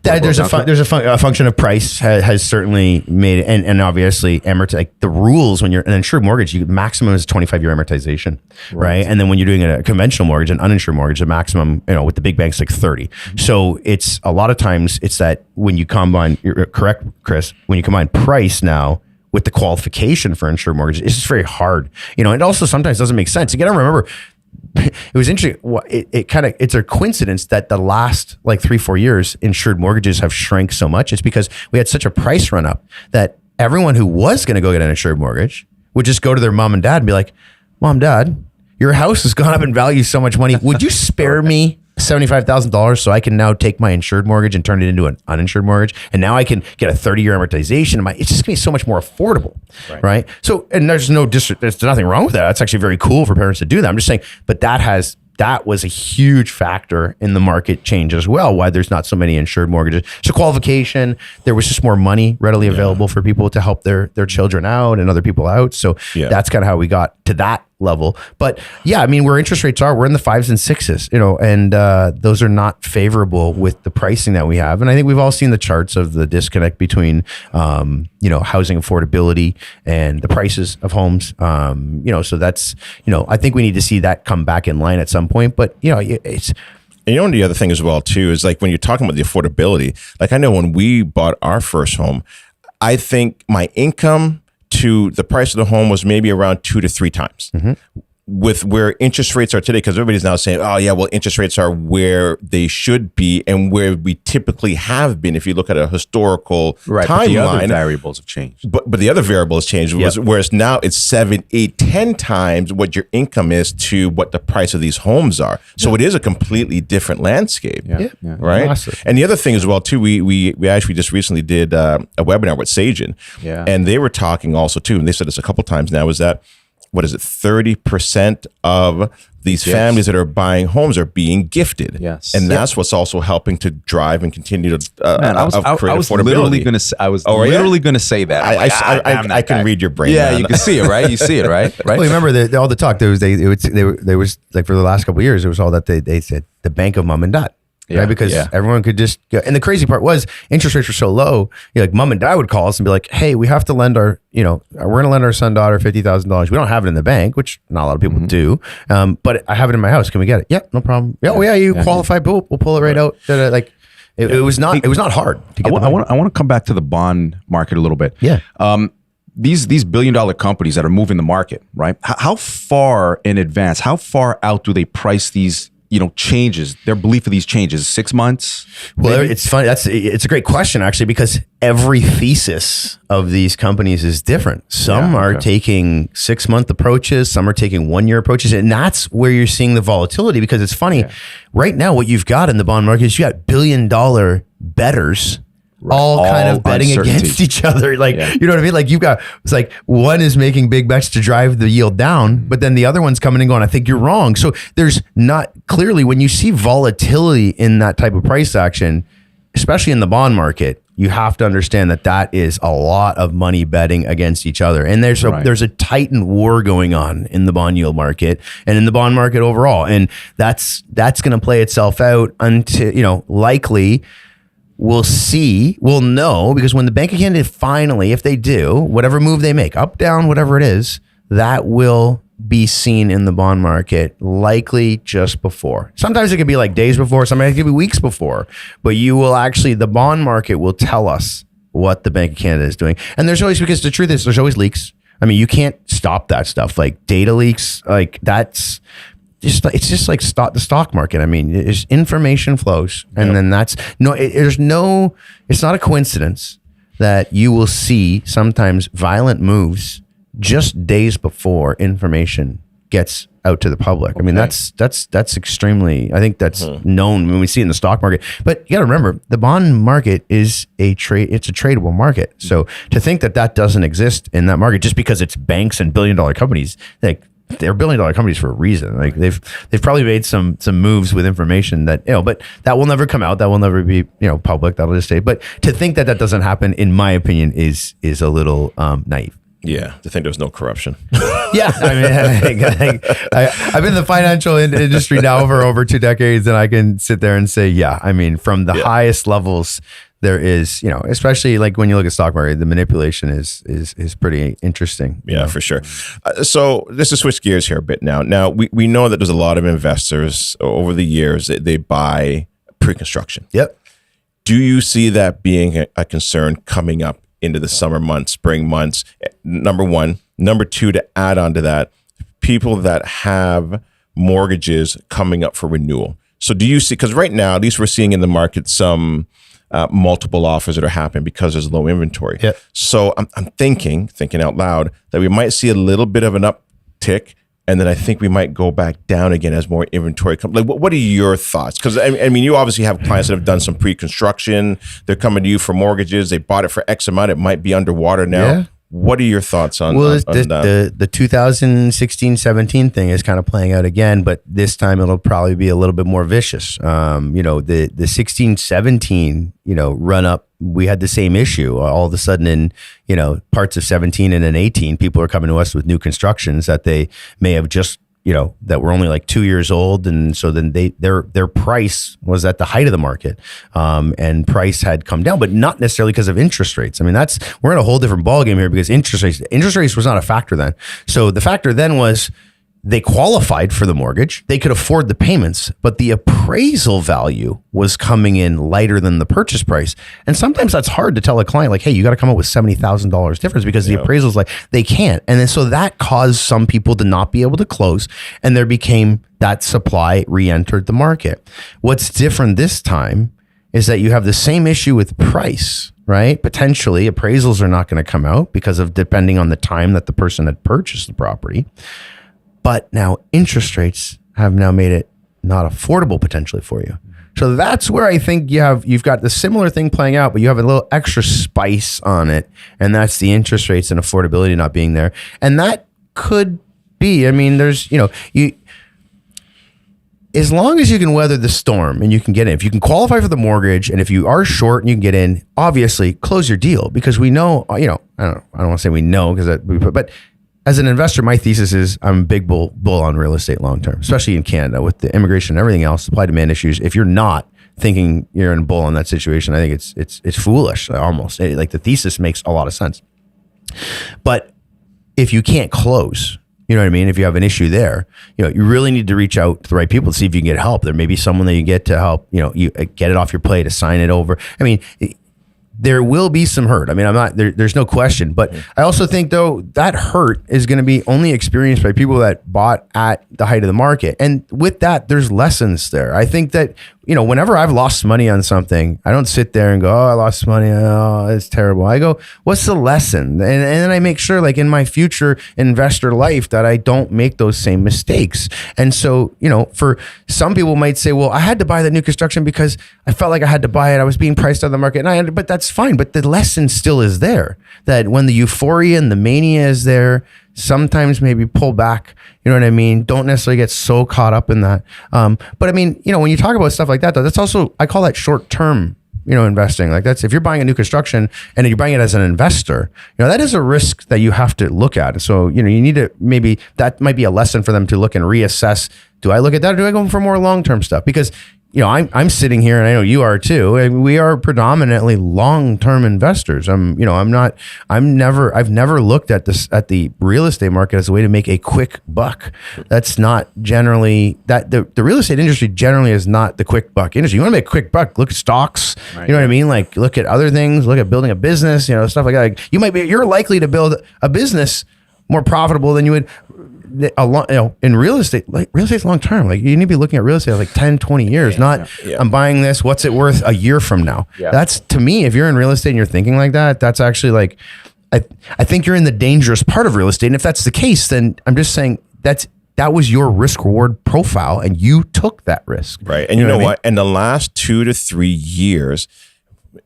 there's a function of price has certainly made it, and obviously like the rules when you're an insured mortgage, maximum is 25-year amortization, right? And then when you're doing a conventional mortgage, an uninsured mortgage, the maximum, with the big banks, like 30. Mm-hmm. So it's a lot of times it's that when you combine, you're correct, Chris, when you combine price now with the qualification for insured mortgage, it's just very hard. It also sometimes doesn't make sense. You got to remember, it was interesting. It's a coincidence that the last like 3-4 years, insured mortgages have shrank so much. It's because we had such a price run up that everyone who was going to go get an insured mortgage would just go to their mom and dad and be like, "Mom, Dad, your house has gone up in value so much money. Would you spare me $75,000 so I can now take my insured mortgage and turn it into an uninsured mortgage? And now I can get a 30-year amortization. It's just gonna be so much more affordable, right? So, and there's nothing wrong with that. That's actually very cool for parents to do that. I'm just saying, but that was a huge factor in the market change as well, why there's not so many insured mortgages. So qualification, there was just more money readily available for people to help their children out and other people out. So that's kind of how we got to that level. But yeah, I mean, where interest rates are, we're in the 5s and 6s, and those are not favorable with the pricing that we have. And I think we've all seen the charts of the disconnect between, housing affordability and the prices of homes. So that's, I think we need to see that come back in line at some point. But, it's... And the other thing as well, too, is like when you're talking about the affordability, like I know when we bought our first home, I think my income to the price of the home was maybe around 2 to 3 times. Mm-hmm. With where interest rates are today, because everybody's now saying, oh yeah, well, interest rates are where they should be and where we typically have been. If you look at a historical timeline, but the other variables have changed. But the other variable has changed, whereas now it's 7, 8, 10 times what your income is to what the price of these homes are. So it is a completely different landscape, right? Awesome. And the other thing as well too, we actually just recently did a webinar with Sagen, and they were talking also too, and they said this a couple times now, is that what is it, 30% of these families that are buying homes are being gifted. Yes. And that's what's also helping to drive and continue to Man, I was affordability. literally going to say, going to say that. I can read your brain. Yeah, man. you can see it, right? You see it, right? Right. Well, remember all the talk. There was like for the last couple of years, it was all that they said the bank of mom and dad. Right? Because everyone could just go. And the crazy part was interest rates were so low, like mom and dad would call us and be like, hey, we have to lend we're going to lend our son, daughter $50,000. We don't have it in the bank, which not a lot of people do. But I have it in my house. Can we get it? Yeah, no problem. Yeah, oh yeah, you qualify. We'll pull it right out. Like it was not hard to get. I want to come back to the bond market a little bit. Yeah. These billion-dollar companies that are moving the market, right? How far in advance, how far out do they price these changes, their belief of these changes? 6 months? Well, maybe? It's funny. It's a great question, actually, because every thesis of these companies is different. Some are taking 6-month approaches. Some are taking 1-year approaches. And that's where you're seeing the volatility, because it's funny. Yeah. Right now, what you've got in the bond market is you got billion-dollar bettors all kind of betting against each other. Like, you know what I mean? Like it's like one is making big bets to drive the yield down, but then the other one's coming and going, I think you're wrong. So there's not clearly, when you see volatility in that type of price action, especially in the bond market, you have to understand that is a lot of money betting against each other. And there's a titan war going on in the bond yield market and in the bond market overall. And that's going to play itself out until, likely, we'll know, because when the Bank of Canada finally, if they do, whatever move they make, up, down, whatever it is, that will be seen in the bond market likely just before. Sometimes it could be like days before, sometimes it could be weeks before, but the bond market will tell us what the Bank of Canada is doing. And because the truth is there's always leaks. I mean, you can't stop that stuff. Like data leaks, like it's just like the stock market. I mean, information flows, and then it's not a coincidence that you will see sometimes violent moves just days before information gets out to the public. I mean, that's extremely, I think that's known when we see it in the stock market. But you got to remember, the bond market is it's a tradable market. So to think that doesn't exist in that market just because it's banks and billion-dollar companies, like, they're billion-dollar companies for a reason. Like they've probably made some moves with information that, but that will never come out. That will never be, public. That'll just stay. But to think that doesn't happen, in my opinion, is a little naive. Yeah, to think there's no corruption. Yeah, I mean, I've been in the financial industry now for over 2 decades, and I can sit there and say, I mean, from the highest levels, there is, especially like when you look at stock market, the manipulation is pretty interesting. Yeah, for sure. So let's just switch gears here a bit now. Now, we know that there's a lot of investors over the years, they buy pre-construction. Yep. Do you see that being a concern coming up into the summer months, spring months? Number one. Number two, to add on to that, people that have mortgages coming up for renewal. So do you see, because right now, at least we're seeing in the market some multiple offers that are happening because there's low inventory. Yep. So I'm thinking out loud, that we might see a little bit of an uptick, and then I think we might go back down again as more inventory comes. Like, what are your thoughts? Because I mean, you obviously have clients that have done some pre-construction. They're coming to you for mortgages. They bought it for X amount. It might be underwater now. Yeah. What are your thoughts on that? The 2016-17 thing is kind of playing out again, but this time it'll probably be a little bit more vicious. The 16-17, run up, we had the same issue. All of a sudden in, parts of 17 and in 18, people are coming to us with new constructions that they may have just, that were only like 2 years old. And so then their price was at the height of the market, and price had come down, but not necessarily because of interest rates. I mean, we're in a whole different ballgame here, because interest rates was not a factor then. So the factor then was they qualified for the mortgage. They could afford the payments, but the appraisal value was coming in lighter than the purchase price. And sometimes that's hard to tell a client, like, hey, you got to come up with $70,000 difference, because the appraisal's like, they can't. And then so that caused some people to not be able to close, and there became that supply re-entered the market. What's different this time is that you have the same issue with price, right? Potentially appraisals are not going to come out because of depending on the time that the person had purchased the property. But now interest rates have now made it not affordable potentially for you. So that's where I think you've got the similar thing playing out, but you have a little extra spice on it. And that's the interest rates and affordability not being there. And that could be. I mean, there's, as long as you can weather the storm and you can get in, if you can qualify for the mortgage, and if you are short and you can get in, obviously close your deal, because we know, I don't want to say we know, but as an investor, my thesis is I'm a big bull on real estate long term, especially in Canada with the immigration and everything else, supply demand issues. If you're not thinking you're in bull in that situation, I think it's foolish almost. Like the thesis makes a lot of sense. But if you can't close, you know what I mean? If you have an issue there, you really need to reach out to the right people to see if you can get help. There may be someone that you get to help, you get it off your plate, assign it over. I mean, there will be some hurt. I mean, there's no question, but I also think though that hurt is going to be only experienced by people that bought at the height of the market. And with that, there's lessons there. I think that, whenever I've lost money on something, I don't sit there and go, oh, I lost money. Oh, it's terrible. I go, what's the lesson? And then I make sure, like in my future investor life, that I don't make those same mistakes. And so, for some people might say, well, I had to buy the new construction because I felt like I had to buy it. I was being priced out of the market, but that's fine. But the lesson still is there, that when the euphoria and the mania is there, sometimes maybe pull back, you know what I mean? Don't necessarily get so caught up in that. But I mean, when you talk about stuff like that, though, that's also, I call that short-term, investing. Like that's, if you're buying a new construction and you're buying it as an investor, that is a risk that you have to look at. So, you need to, maybe that might be a lesson for them to look and reassess. Do I look at that, or do I go for more long-term stuff? Because I'm sitting here, and I know you are too. And we are predominantly long-term investors. I've never looked at the real estate market as a way to make a quick buck. That's not generally that the real estate industry generally is not the quick buck industry. You want to make a quick buck, look at stocks, right. You know what I mean? Like look at other things, look at building a business, stuff like that. Like you're likely to build a business more profitable than you would in real estate. Like real estate's long term. Like you need to be looking at real estate like 10, 20 years, I'm buying this, what's it worth a year from now? Yeah. That's, to me, if you're in real estate and you're thinking like that, that's actually like, I think you're in the dangerous part of real estate. And if that's the case, then I'm just saying that was your risk reward profile and you took that risk. Right. And you know what? In the last 2 to 3 years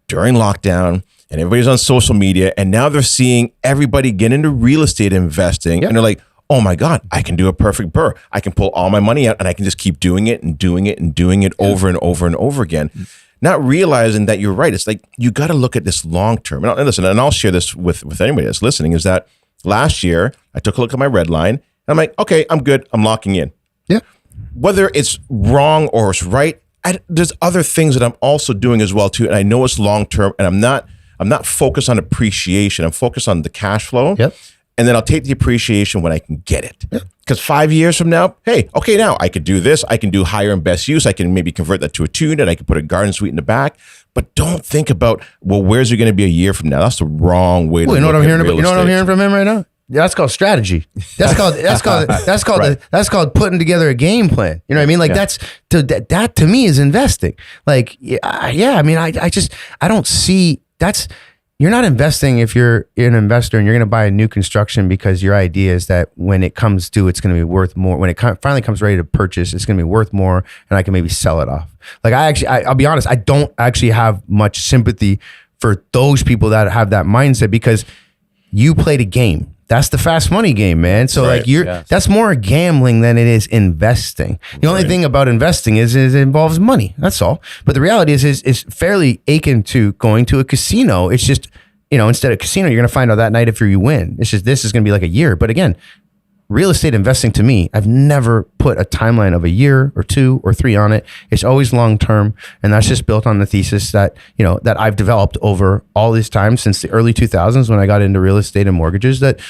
during lockdown, and everybody's on social media, and now they're seeing everybody get into real estate investing, and they're like, oh my God, I can do a perfect BRRRR. I can pull all my money out and I can just keep doing it and doing it and doing it over and over and over again. Not realizing that you're right. It's like, you got to look at this long term. And listen, and I'll share this with anybody that's listening, is that last year I took a look at my red line and I'm like, okay, I'm good. I'm locking in. Yeah. Whether it's wrong or it's right, there's other things that I'm also doing as well too. And I know it's long term, and I'm not focused on appreciation. I'm focused on the cash flow. Yep. And then I'll take the appreciation when I can get it. Because 5 years from now, hey, okay, now I could do this. I can do higher and best use. I can maybe convert that to a tune, and I can put a garden suite in the back. But don't think about, well, where's it going to be a year from now? That's the wrong way to look at real estate. You know what I'm hearing from him right now? Yeah, that's called strategy. That's called putting together a game plan. You know what I mean? Like that to me is investing. Like, I mean, I don't see that's. You're not investing if you're an investor and you're going to buy a new construction because your idea is that when it comes due, it's going to be worth more. When it finally comes ready to purchase, it's going to be worth more, and I can maybe sell it off. Like I'll be honest, I don't actually have much sympathy for those people that have that mindset, because you played a game. That's the fast money game, man. So right. Like that's more gambling than it is investing. The only thing about investing is it involves money. That's all. But the reality is fairly akin to going to a casino. It's just, instead of casino, you're going to find out that night if you win. It's just, this is going to be like a year. But again, real estate investing, to me, I've never put a timeline of a year or 2 or 3 on it. It's always long term, and that's just built on the thesis that that I've developed over all this time since the early 2000s when I got into real estate and mortgages, that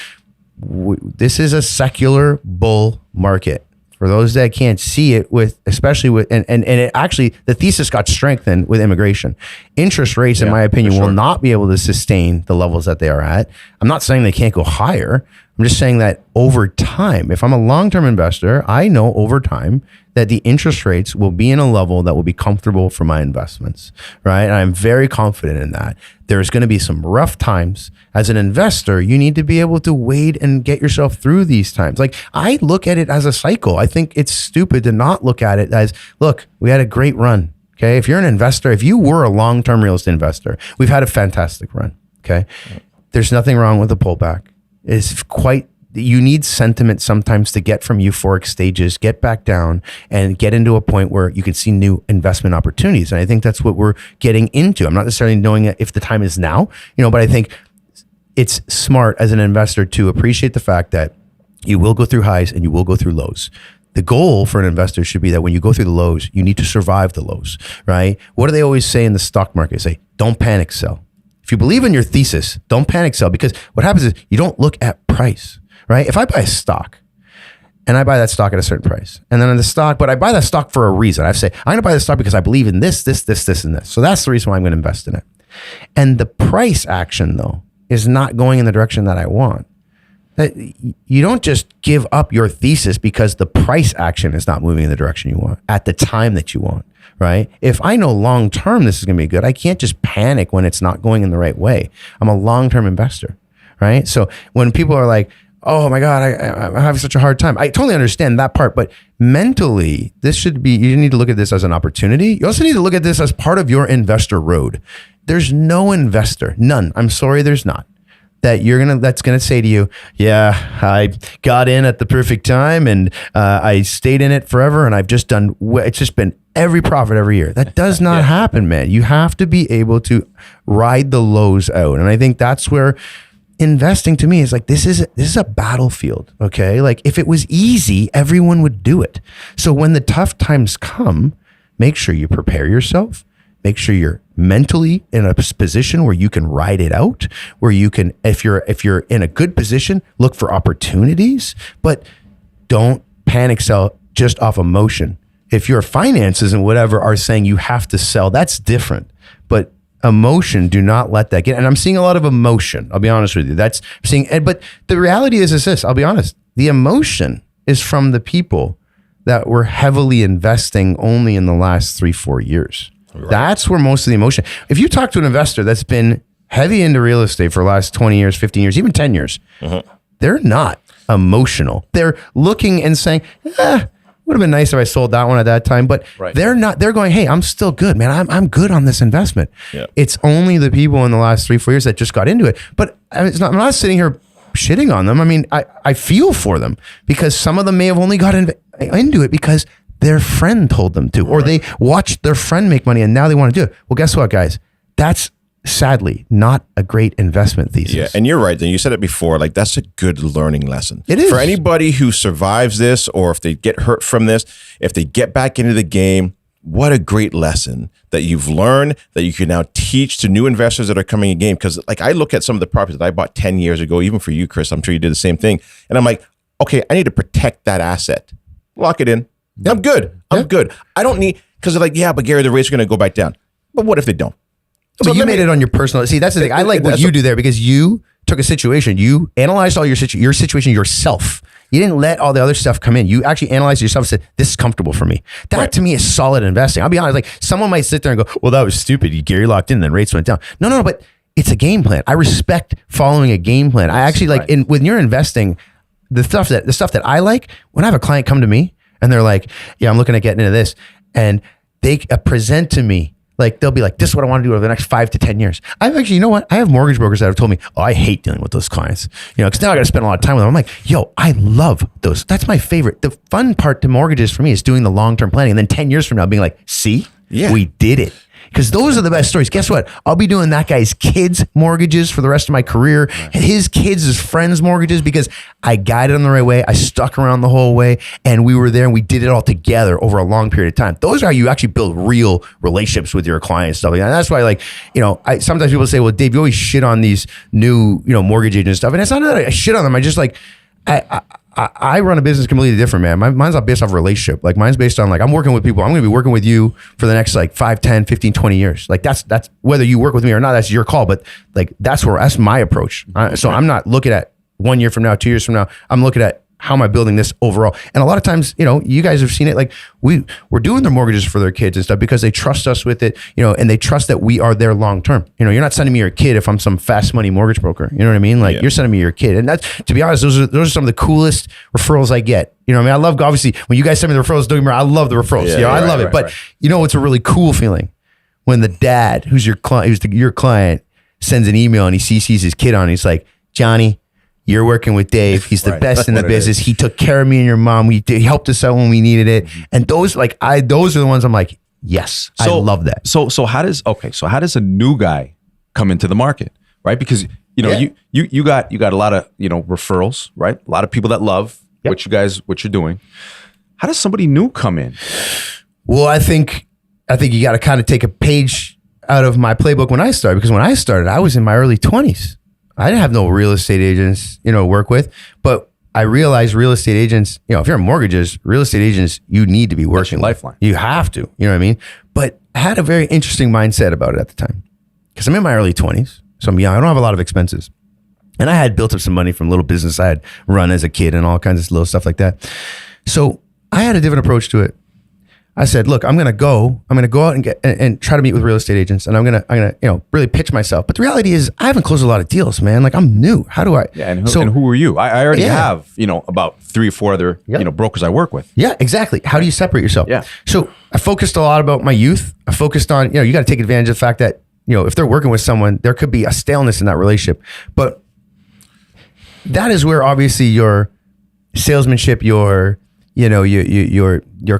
this is a secular bull market. For those that can't see it, especially with it actually, the thesis got strengthened with immigration. Interest rates, in my opinion, will not be able to sustain the levels that they are at. I'm not saying they can't go higher. I'm just saying that over time, if I'm a long-term investor, I know over time that the interest rates will be in a level that will be comfortable for my investments, right? And I'm very confident in that. There's going to be some rough times. As an investor, you need to be able to wade and get yourself through these times. Like, I look at it as a cycle. I think it's stupid to not look at it as, look, we had a great run, okay? If you're an investor, if you were a long-term real estate investor, we've had a fantastic run, okay? There's nothing wrong with the pullback. It's quite you need sentiment sometimes to get from euphoric stages, get back down and get into a point where you can see new investment opportunities. And I think that's what we're getting into. I'm not necessarily knowing if the time is now, but I think it's smart as an investor to appreciate the fact that you will go through highs and you will go through lows. The goal for an investor should be that when you go through the lows, you need to survive the lows, right? What do they always say in the stock market? They say, don't panic sell. If you believe in your thesis, don't panic sell, because what happens is you don't look at price, right? If I buy a stock and I buy that stock at a certain price, and then in the stock, but I buy that stock for a reason. I say, I'm going to buy the stock because I believe in this, and this. So that's the reason why I'm going to invest in it. And the price action, though, is not going in the direction that I want. That you don't just give up your thesis because the price action is not moving in the direction you want at the time that you want, right? If I know long-term this is going to be good, I can't just panic when it's not going in the right way. I'm a long-term investor, right? So when people are like, oh my God, I'm having such a hard time, I totally understand that part, but mentally, this should be, you need to look at this as an opportunity. You also need to look at this as part of your investor road. There's no investor, none. I'm sorry, there's not. That's gonna say to you, yeah, I got in at the perfect time and I stayed in it forever and I've just done, it's just been every profit every year. That does not happen, man. You have to be able to ride the lows out. And I think that's where investing to me is like, this is a battlefield, okay? Like if it was easy, everyone would do it. So when the tough times come, make sure you prepare yourself. Make sure you're mentally in a position where you can ride it out, where you can, if you're in a good position, look for opportunities, but don't panic sell just off emotion. If your finances and whatever are saying you have to sell, that's different. But emotion, do not let that get. And I'm seeing a lot of emotion. I'll be honest with you. But the reality is this. I'll be honest. The emotion is from the people that were heavily investing only in the last 3-4 years. Right. That's where most of the emotion. If you talk to an investor that's been heavy into real estate for the last 20 years, 15 years, even 10 years, they're not emotional. They're looking and saying, would have been nice if I sold that one at that time. But they're not, they're going, hey, I'm still good, man. I'm good on this investment. Yep. It's only the people in the last 3-4 years that just got into it. But I'm not sitting here shitting on them. I mean, I feel for them because some of them may have only got into it because their friend told them to, or they watched their friend make money and now they want to do it. Well, guess what, guys? That's sadly not a great investment thesis. Yeah, and you're right. And you said it before, like that's a good learning lesson. It is. For anybody who survives this, or if they get hurt from this, if they get back into the game, what a great lesson that you've learned that you can now teach to new investors that are coming in game. Because like I look at some of the properties that I bought 10 years ago, even for you, Chris, I'm sure you did the same thing. And I'm like, okay, I need to protect that asset. Lock it in. I'm good. I'm good. I don't need, because they're like, yeah, but Gary, the rates are going to go back down. But what if they don't? So you made it on your personal. See, that's the thing. I like what you do there because you took a situation. You analyzed all your situation yourself. You didn't let all the other stuff come in. You actually analyzed yourself and said, this is comfortable for me. That to me is solid investing. I'll be honest. Like someone might sit there and go, well, that was stupid. Gary locked in and then rates went down. No, but it's a game plan. I respect following a game plan. I actually like when you're investing, the stuff that I like, when I have a client come to me, and they're like, yeah, I'm looking at getting into this. And they present to me, like, they'll be like, this is what I want to do over the next 5 to 10 years. I've actually, you know what? I have mortgage brokers that have told me, oh, I hate dealing with those clients. Because now I got to spend a lot of time with them. I'm like, yo, I love those. That's my favorite. The fun part to mortgages for me is doing the long-term planning. And then 10 years from now being like, see, we did it. Because those are the best stories. Guess what? I'll be doing that guy's kids' mortgages for the rest of my career. His kids, his friends' mortgages, because I guided them the right way. I stuck around the whole way, and we were there, and we did it all together over a long period of time. Those are how you actually build real relationships with your clients. Stuff like that. And that's why, like, sometimes people say, "Well, Dave, you always shit on these new, mortgage agents and stuff." And it's not that I shit on them. I just like, I run a business completely different, man. Mine's not based off a relationship. Like mine's based on like, I'm working with people. I'm going to be working with you for the next like 5, 10, 15, 20 years. Like that's whether you work with me or not, that's your call. But like, that's my approach. So I'm not looking at 1 year from now, 2 years from now. I'm looking at how am I building this overall? And a lot of times, you guys have seen it. Like we're doing their mortgages for their kids and stuff because they trust us with it, and they trust that we are there long term. You're not sending me your kid if I'm some fast money mortgage broker. You know what I mean? Like you're sending me your kid, and that's, to be honest, those are some of the coolest referrals I get. You know what I mean? I love, obviously when you guys send me the referrals, don't get me wrong, I love the referrals. I love it. But it's a really cool feeling when the dad who's your client, your client, sends an email and he sees his kid on. And he's like, Johnny, You're working with Dave. He's the Right. best in the That's what it business. is. He took care of me and your mom. He helped us out when we needed it. And those those are the ones I'm like, yes, I love that. So how does a new guy come into the market, right? Because Yeah. you got a lot of referrals, right? A lot of people that love what you're doing. How does somebody new come in? Well, I think you got to kind of take a page out of my playbook when I started, because when I started, I was in my early 20s. I didn't have no real estate agents, work with, but I realized real estate agents, if you're in mortgages, real estate agents, you need to be working. Lifeline. You have to, you know what I mean? But I had a very interesting mindset about it at the time, because I'm in my early 20s. So I'm young. I don't have a lot of expenses. And I had built up some money from a little business I had run as a kid and all kinds of little stuff like that. So I had a different approach to it. I said, look, I'm going to go out and try to meet with real estate agents, and I'm going to really pitch myself. But the reality is I haven't closed a lot of deals, man. Like, I'm new. How do I? Yeah, and who are you? I already have, about 3 or 4 other, brokers I work with. Yeah, exactly. How do you separate yourself? Yeah. So I focused a lot about my youth. I focused on, you got to take advantage of the fact that, if they're working with someone, there could be a staleness in that relationship. But that is where obviously your salesmanship, your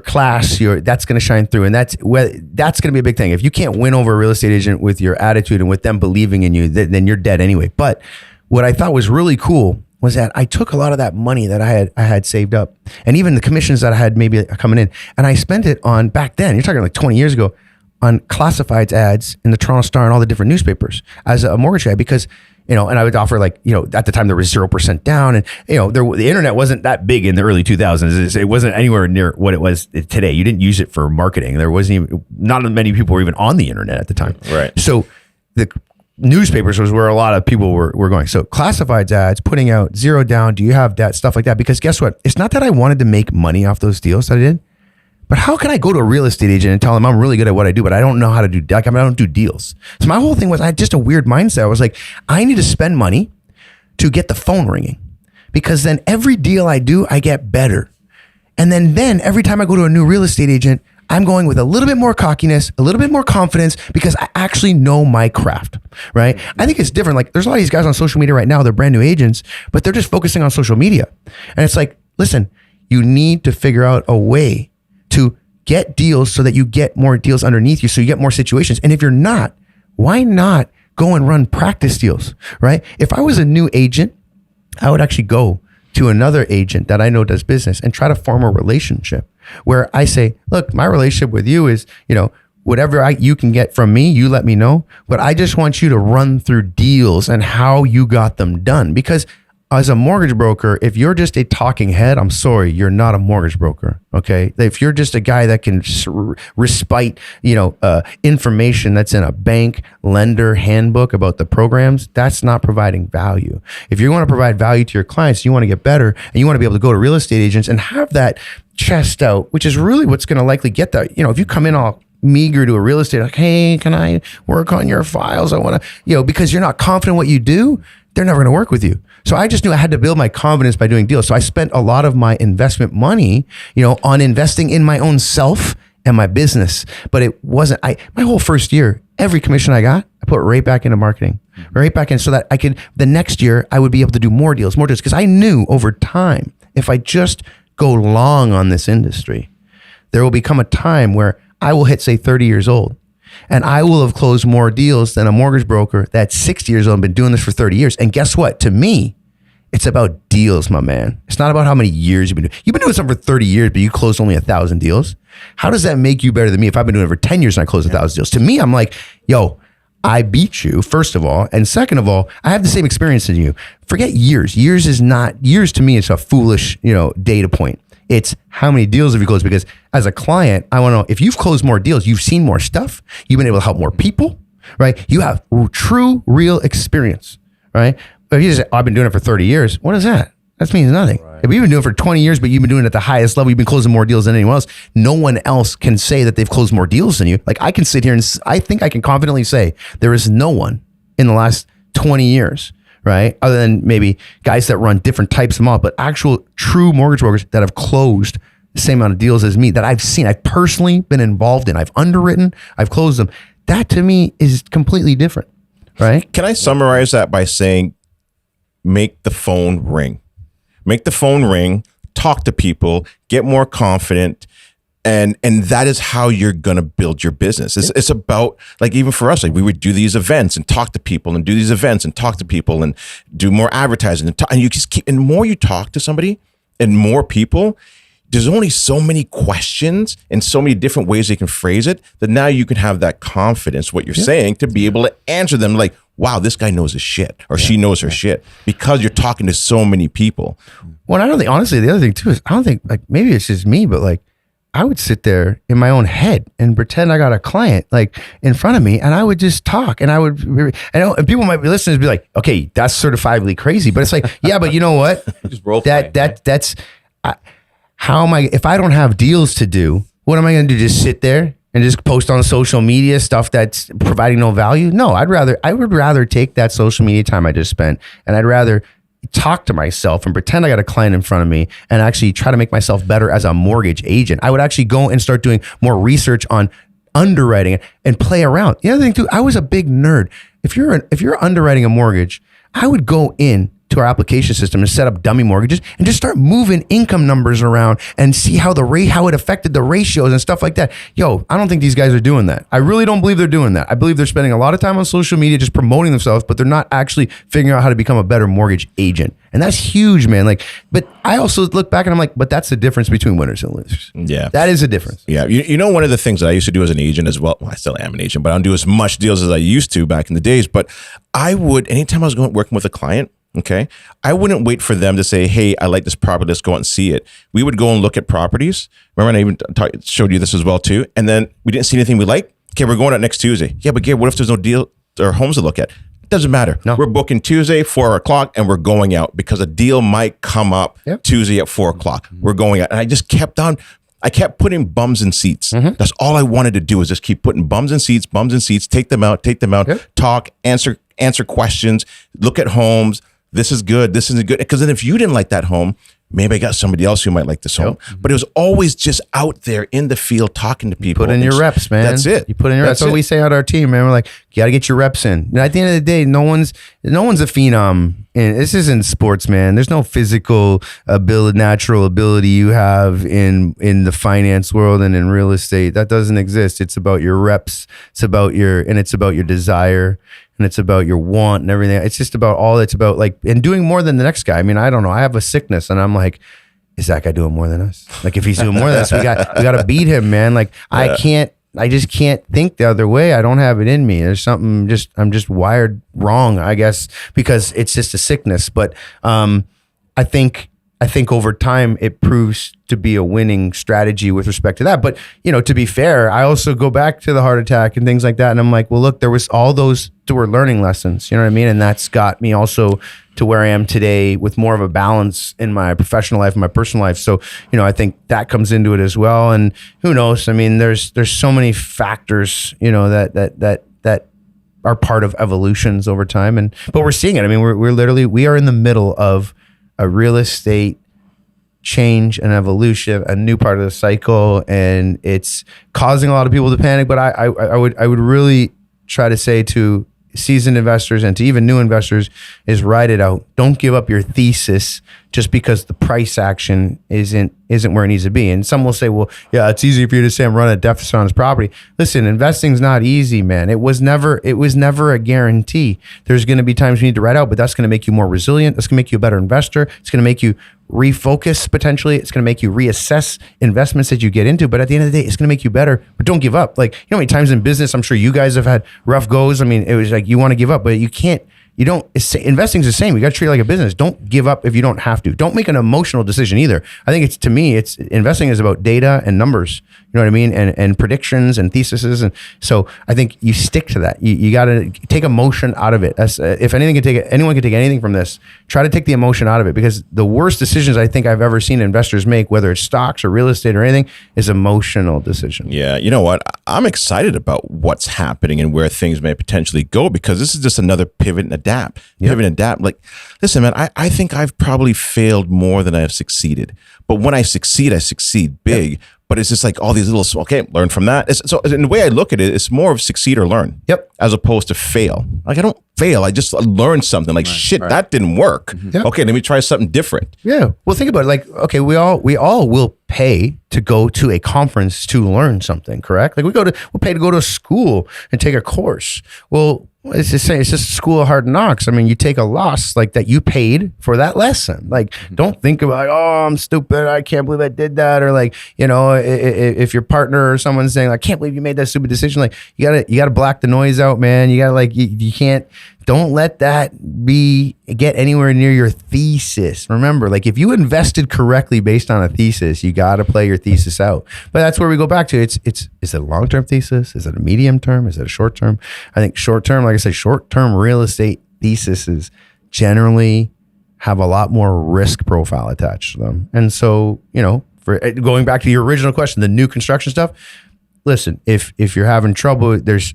class, that's going to shine through. And that's going to be a big thing. If you can't win over a real estate agent with your attitude and with them believing in you, then you're dead anyway. But what I thought was really cool was that I took a lot of that money that I had saved up, and even the commissions that I had maybe coming in, and I spent it on, back then, you're talking like 20 years ago, on classifieds ads in the Toronto Star and all the different newspapers as a mortgage guy, because and I would offer at the time there was 0% down, and the internet wasn't that big in the early 2000s. It wasn't anywhere near what it was today. You didn't use it for marketing. There wasn't even, not many people were even on the internet at the time. Right. So the newspapers was where a lot of people were going. So classifieds ads, putting out 0 down, do you have debt, stuff like that. Because guess what? It's not that I wanted to make money off those deals that I did, but how can I go to a real estate agent and tell them I'm really good at what I do, but I don't know how to do, I don't do deals. So my whole thing was, I had just a weird mindset. I was like, I need to spend money to get the phone ringing, because then every deal I do, I get better. And then every time I go to a new real estate agent, I'm going with a little bit more cockiness, a little bit more confidence, because I actually know my craft, right? I think it's different. Like, there's a lot of these guys on social media right now, they're brand new agents, but they're just focusing on social media. And it's like, listen, you need to figure out a way to get deals so that you get more deals underneath you, so you get more situations. And if you're not, why not go and run practice deals, right? If I was a new agent, I would actually go to another agent that I know does business and try to form a relationship where I say, look, my relationship with you is, whatever you can get from me, you let me know, but I just want you to run through deals and how you got them done. Because as a mortgage broker, if you're just a talking head, I'm sorry, you're not a mortgage broker. Okay. If you're just a guy that can recite, information that's in a bank lender handbook about the programs, that's not providing value. If you want to provide value to your clients, you want to get better, and you want to be able to go to real estate agents and have that chest out, which is really what's going to likely get that. If you come in all meager to a real estate, like, hey, can I work on your files? I want to, because you're not confident what you do, they're never going to work with you. So I just knew I had to build my confidence by doing deals. So I spent a lot of my investment money, on investing in my own self and my business. But it wasn't, my whole first year, every commission I got, I put right back into marketing, right back in, so that I could, the next year, I would be able to do more deals. Because I knew over time, if I just go long on this industry, there will become a time where I will hit, say, 30 years old. And I will have closed more deals than a mortgage broker that's 60 years old and been doing this for 30 years. And guess what? To me, it's about deals, my man. It's not about how many years you've been doing. You've been doing something for 30 years, but you closed only 1,000 deals. How does that make you better than me if I've been doing it for 10 years and I closed 1,000 deals? To me, I'm like, yo, I beat you, first of all. And second of all, I have the same experience as you. Forget years. Years to me, it's a foolish, data point. It's how many deals have you closed? Because as a client, I want to know if you've closed more deals, you've seen more stuff, you've been able to help more people, right? You have true, real experience, right? But if you just say, I've been doing it for 30 years, what is that? That means nothing. Right. If you've been doing it for 20 years, but you've been doing it at the highest level, you've been closing more deals than anyone else, no one else can say that they've closed more deals than you. Like, I can sit here and I think I can confidently say there is no one in the last 20 years, right? Other than maybe guys that run different types of models, but actual true mortgage brokers that have closed the same amount of deals as me that I've seen, I've personally been involved in, I've underwritten, I've closed them. That to me is completely different, right? Can I summarize that by saying make the phone ring. Make the phone ring, talk to people, get more confident. And that is how you're going to build your business. It's about, like, even for us, like, we would do these events and talk to people and do these events and talk to people and do more advertising and you just keep, and the more you talk to somebody and more people, there's only so many questions and so many different ways they can phrase it that now you can have that confidence, what you're saying, to be able to answer them like, wow, this guy knows his shit or she knows her shit, because you're talking to so many people. Well, I don't think, honestly, the other thing too is, I don't think, like, maybe it's just me, but like, I would sit there in my own head and pretend I got a client like in front of me, and I would just talk, and I would, and people might be listening and be like, okay, that's certifiably crazy, but it's like, yeah, but you know what? Just role play, That's how am I, if I don't have deals to do, what am I going to do? Just sit there and just post on social media stuff that's providing no value? No, I would rather take that social media time I just spent, and I'd rather talk to myself and pretend I got a client in front of me and actually try to make myself better as a mortgage agent. I would actually go and start doing more research on underwriting and play around. The other thing too, I was a big nerd. If you're underwriting a mortgage, I would go in to our application system and set up dummy mortgages and just start moving income numbers around and see how how it affected the ratios and stuff like that. Yo, I don't think these guys are doing that. I really don't believe they're doing that. I believe they're spending a lot of time on social media just promoting themselves, but they're not actually figuring out how to become a better mortgage agent. And that's huge, man. Like, but I also look back and I'm like, but that's the difference between winners and losers. Yeah. That is a difference. Yeah. You know, one of the things that I used to do as an agent as well, I still am an agent, but I don't do as much deals as I used to back in the days. But I would, anytime I was working with a client, okay, I wouldn't wait for them to say, hey, I like this property, let's go out and see it. We would go and look at properties. Remember, I even showed you this as well too. And then we didn't see anything we like. Okay, we're going out next Tuesday. Yeah, but Gabe, what if there's no deal or homes to look at? It doesn't matter. No. We're booking Tuesday, 4 o'clock, and we're going out because a deal might come up Tuesday at 4 o'clock. We're going out. And I just kept on. I kept putting bums in seats. That's all I wanted to do, is just keep putting bums in seats, take them out, talk, answer questions, look at homes. This is good. This isn't good. Because then if you didn't like that home, maybe I got somebody else who might like this home. But it was always just out there in the field talking to people. Put in your reps, man. That's it. You put in your reps. That's what we say on our team, man. We're like, you got to get your reps in. And at the end of the day, no one's a phenom. And this isn't sports, man. There's no physical ability, natural ability you have in the finance world and in real estate. That doesn't exist. It's about your reps. It's about your desire. And it's about your want and everything. It's just about it's about like, and doing more than the next guy. I mean, I don't know. I have a sickness and I'm like, is that guy doing more than us? Like, if he's doing more than us, we got to beat him, man. Like, I just can't think the other way. I don't have it in me. There's something I'm just wired wrong, I guess, because it's just a sickness. But I think over time it proves to be a winning strategy with respect to that. But, you know, to be fair, I also go back to the heart attack and things like that. And I'm like, well, look, there was all those were learning lessons, you know what I mean? And that's got me also to where I am today with more of a balance in my professional life and my personal life. So, you know, I think that comes into it as well. And who knows? I mean, there's so many factors, you know, that are part of evolutions over time. But we're seeing it. I mean, we are in the middle of a real estate change and evolution, a new part of the cycle, and it's causing a lot of people to panic. But I would really try to say to seasoned investors and to even new investors is ride it out. Don't give up your thesis just because the price action isn't where it needs to be. And some will say, well, yeah, it's easy for you to say I'm running a deficit on this property. Listen, investing's not easy, man. It was never a guarantee. There's going to be times you need to ride out, but that's going to make you more resilient. That's going to make you a better investor. It's going to make you refocus potentially. It's going to make you reassess investments that you get into. But at the end of the day, it's going to make you better. But don't give up. Like, you know how many times in business, I'm sure you guys have had rough goes. I mean, it was like you want to give up, but you can't. Investing's the same. You got to treat it like a business. Don't give up if you don't have to. Don't make an emotional decision either. I think it's investing is about data and numbers. You know what I mean? And predictions and theses. And so I think you stick to that. You got to take emotion out of it. If anyone can take anything from this, try to take the emotion out of it, because the worst decisions I think I've ever seen investors make, whether it's stocks or real estate or anything, is emotional decisions. Yeah. You know what? I'm excited about what's happening and where things may potentially go, because this is just another pivot and adapt. Like, listen, man, I think I've probably failed more than I have succeeded. But when I succeed big. Yep. But it's just like all these little, okay, learn from that. So in the way I look at it, it's more of succeed or learn. Yep. As opposed to fail. Like I don't fail. I just learned something. Like shit, that didn't work. Yep. Okay, let me try something different. Yeah. Well, think about it. Like, okay, we all will pay to go to a conference to learn something, correct? Like we'll pay to go to a school and take a course. Well, it's just saying, it's just a school of hard knocks. I mean, you take a loss like that you paid for that lesson. Like, don't think about, oh, I'm stupid. I can't believe I did that. Or like, if your partner or someone's saying, I can't believe you made that stupid decision. Like, you gotta black the noise out, man. You gotta like, you can't. Don't let that get anywhere near your thesis. Remember, like if you invested correctly based on a thesis, you got to play your thesis out. But that's where we go back to. Is it a long-term thesis? Is it a medium term? Is it a short term? I think short term, like I said, short-term real estate theses generally have a lot more risk profile attached to them. And so, for going back to your original question, the new construction stuff, listen, if you're having trouble, there's,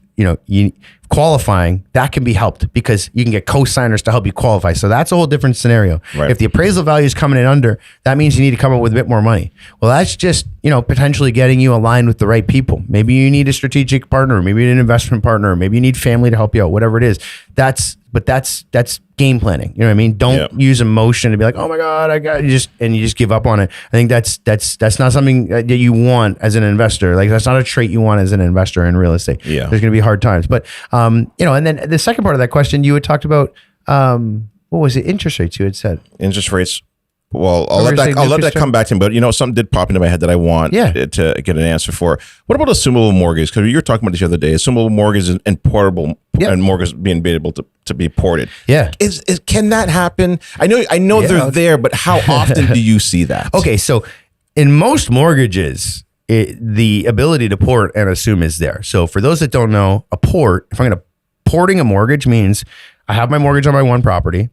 qualifying, that can be helped because you can get co-signers to help you qualify. So that's a whole different scenario. Right. If the appraisal value is coming in under, that means you need to come up with a bit more money. Well, that's just, potentially getting you aligned with the right people. Maybe you need a strategic partner, maybe you need an investment partner, maybe you need family to help you out, whatever it is. That's game planning. You know what I mean? Don't use emotion to be like, oh my God, you just give up on it. I think that's not something that you want as an investor. Like that's not a trait you want as an investor in real estate. Yeah. There's going to be hard times. But, and then the second part of that question, you had talked about, what was it? Interest rates you had said. Interest rates. Well, I'll let that come back to him. But something did pop into my head that I want to get an answer for. What about assumable mortgage? Because you were talking about this the other day. Assumable mortgage and portable and mortgage being able to be ported. Yeah, can that happen? I know they're there, but how often do you see that? Okay, so in most mortgages, the ability to port and assume is there. So for those that don't know, porting a mortgage means I have my mortgage on my one property.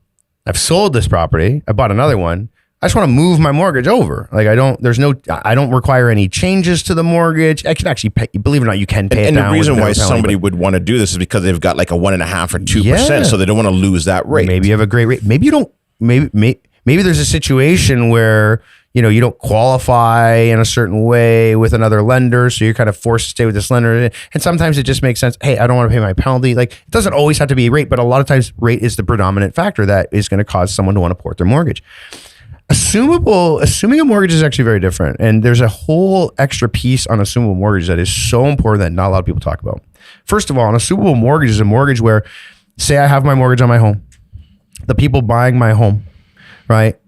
I've sold this property. I bought another one. I just want to move my mortgage over. Like I don't require any changes to the mortgage. I can actually pay, believe it or not, you can pay it down. And the reason why somebody would want to do this is because they've got like a 1.5 or 2%. So they don't want to lose that rate. Maybe you have a great rate. Maybe you don't, maybe there's a situation where, you don't qualify in a certain way with another lender. So you're kind of forced to stay with this lender. And sometimes it just makes sense. Hey, I don't want to pay my penalty. Like it doesn't always have to be rate, but a lot of times rate is the predominant factor that is going to cause someone to want to port their mortgage. Assuming a mortgage is actually very different. And there's a whole extra piece on assumable mortgage that is so important that not a lot of people talk about. First of all, an assumable mortgage is a mortgage where, say I have my mortgage on my home. The people buying my home, right?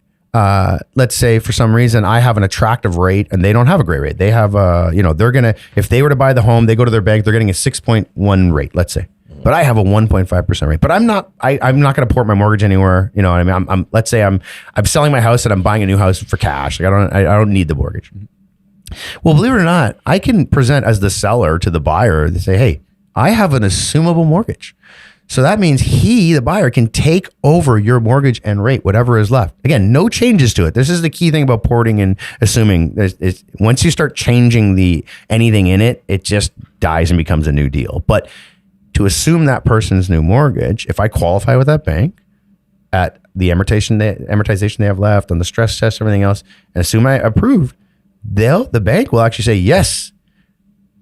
Let's say for some reason I have an attractive rate and they don't have a great rate. They have if they were to buy the home, they go to their bank, they're getting a 6.1 rate, let's say. But I have a 1.5% rate. But I'm not going to port my mortgage anywhere. You know what I mean? Let's say I'm selling my house and I'm buying a new house for cash. Like I don't need the mortgage. Well, believe it or not, I can present as the seller to the buyer. They say, hey, I have an assumable mortgage. So that means the buyer, can take over your mortgage and rate whatever is left. Again, no changes to it. This is the key thing about porting and assuming. Once you start changing anything in it, it just dies and becomes a new deal. But to assume that person's new mortgage, if I qualify with that bank at the amortization they have left on the stress test, everything else, and assume I approved, the bank will actually say, yes,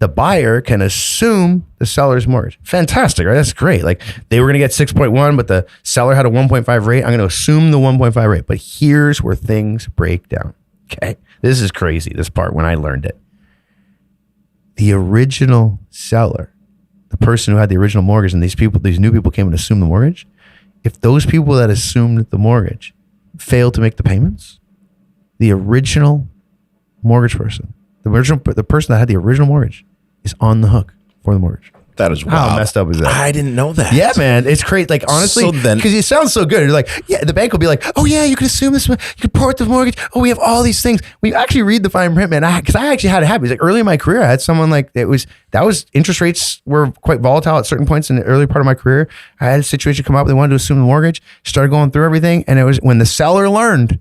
the buyer can assume the seller's mortgage. Fantastic, right? That's great. Like they were going to get 6.1, but the seller had a 1.5 rate. I'm going to assume the 1.5 rate. But here's where things break down. Okay. This is crazy, this part, when I learned it. The original seller, the person who had the original mortgage, and these new people came and assumed the mortgage. If those people that assumed the mortgage failed to make the payments, the original mortgage person, the person that had the original mortgage is on the hook for the mortgage. That is wild. How messed up is that? I didn't know that. Yeah, man. It's crazy. Like, honestly, because it sounds so good. You're like, yeah, the bank will be like, oh, yeah, you can assume this. You can port the mortgage. Oh, we have all these things. We actually read the fine print, man. Because I actually had it happen. Like early in my career, I had someone like, interest rates were quite volatile at certain points in the early part of my career. I had a situation come up. They wanted to assume the mortgage, started going through everything. And it was when the seller learned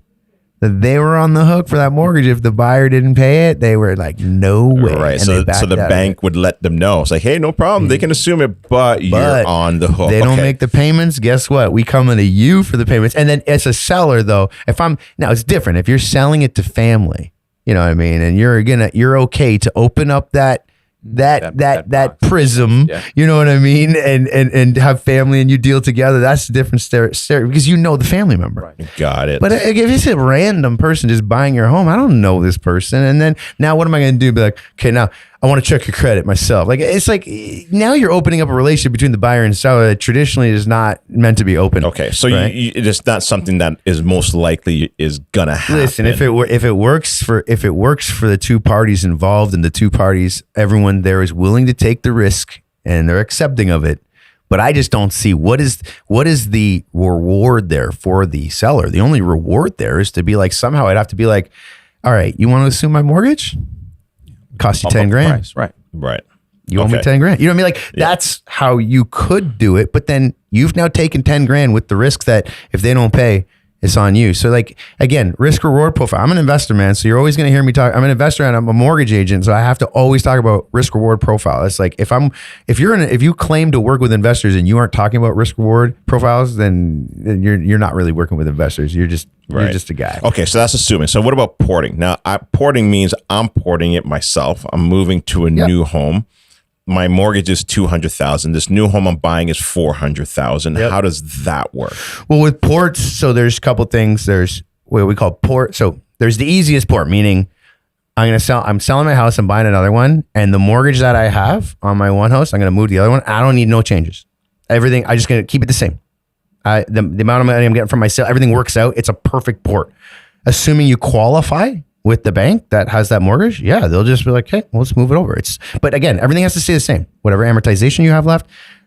that they were on the hook for that mortgage. If the buyer didn't pay it, they were like, no way. Right. And so the bank would let them know. It's like, hey, no problem. They can assume it, but you're on the hook. They don't make the payments. Guess what? We come into you for the payments. And then as a seller, though, now it's different. If you're selling it to family, You know what I mean? And you're okay to open up that prism, Yeah. you know what I mean? And have family and you deal together. That's a different because you know the family member. Right. Got it. But if it's a random person just buying your home, I don't know this person. And then now what am I going to do? Be like, okay, now I want to check your credit myself. Like, it's like now you're opening up a relationship between the buyer and seller that traditionally is not meant to be open. Okay, so right? it is not something that is most likely is gonna happen. Listen, if it works for the two parties involved and the two parties, everyone there is willing to take the risk and they're accepting of it. But I just don't see what is the reward there for the seller. The only reward there is to be like, somehow I'd have to be like, all right, you want to assume my mortgage? Cost you 10 grand. Price, right. Right. You owe me 10 grand. You know what I mean? Like, that's how you could do it. But then you've now taken 10 grand with the risk that if they don't pay, it's on you. So, like, again, risk reward profile. I'm an investor, man. So you're always going to hear me talk. I'm an investor and I'm a mortgage agent. So I have to always talk about risk reward profile. It's like, if you claim to work with investors and you aren't talking about risk reward profiles, then you're not really working with investors. You're just a guy. Okay, so that's assuming. So what about porting? Now, porting means I'm porting it myself. I'm moving to a new home. My mortgage is $200,000. This new home I'm buying is $400,000. Yep. How does that work? Well, with ports, so there's a couple things. There's what we call port. So there's the easiest port, meaning I'm selling my house, I'm buying another one, and the mortgage that I have on my one house, I'm going to move to the other one. I don't need no changes. Everything, I'm just going to keep it the same. The amount of money I'm getting from my sale, everything works out. It's a perfect port. Assuming you qualify with the bank that has that mortgage, yeah, they'll just be like, hey, well, let's move it over. But again, everything has to stay the same. Whatever amortization you have left,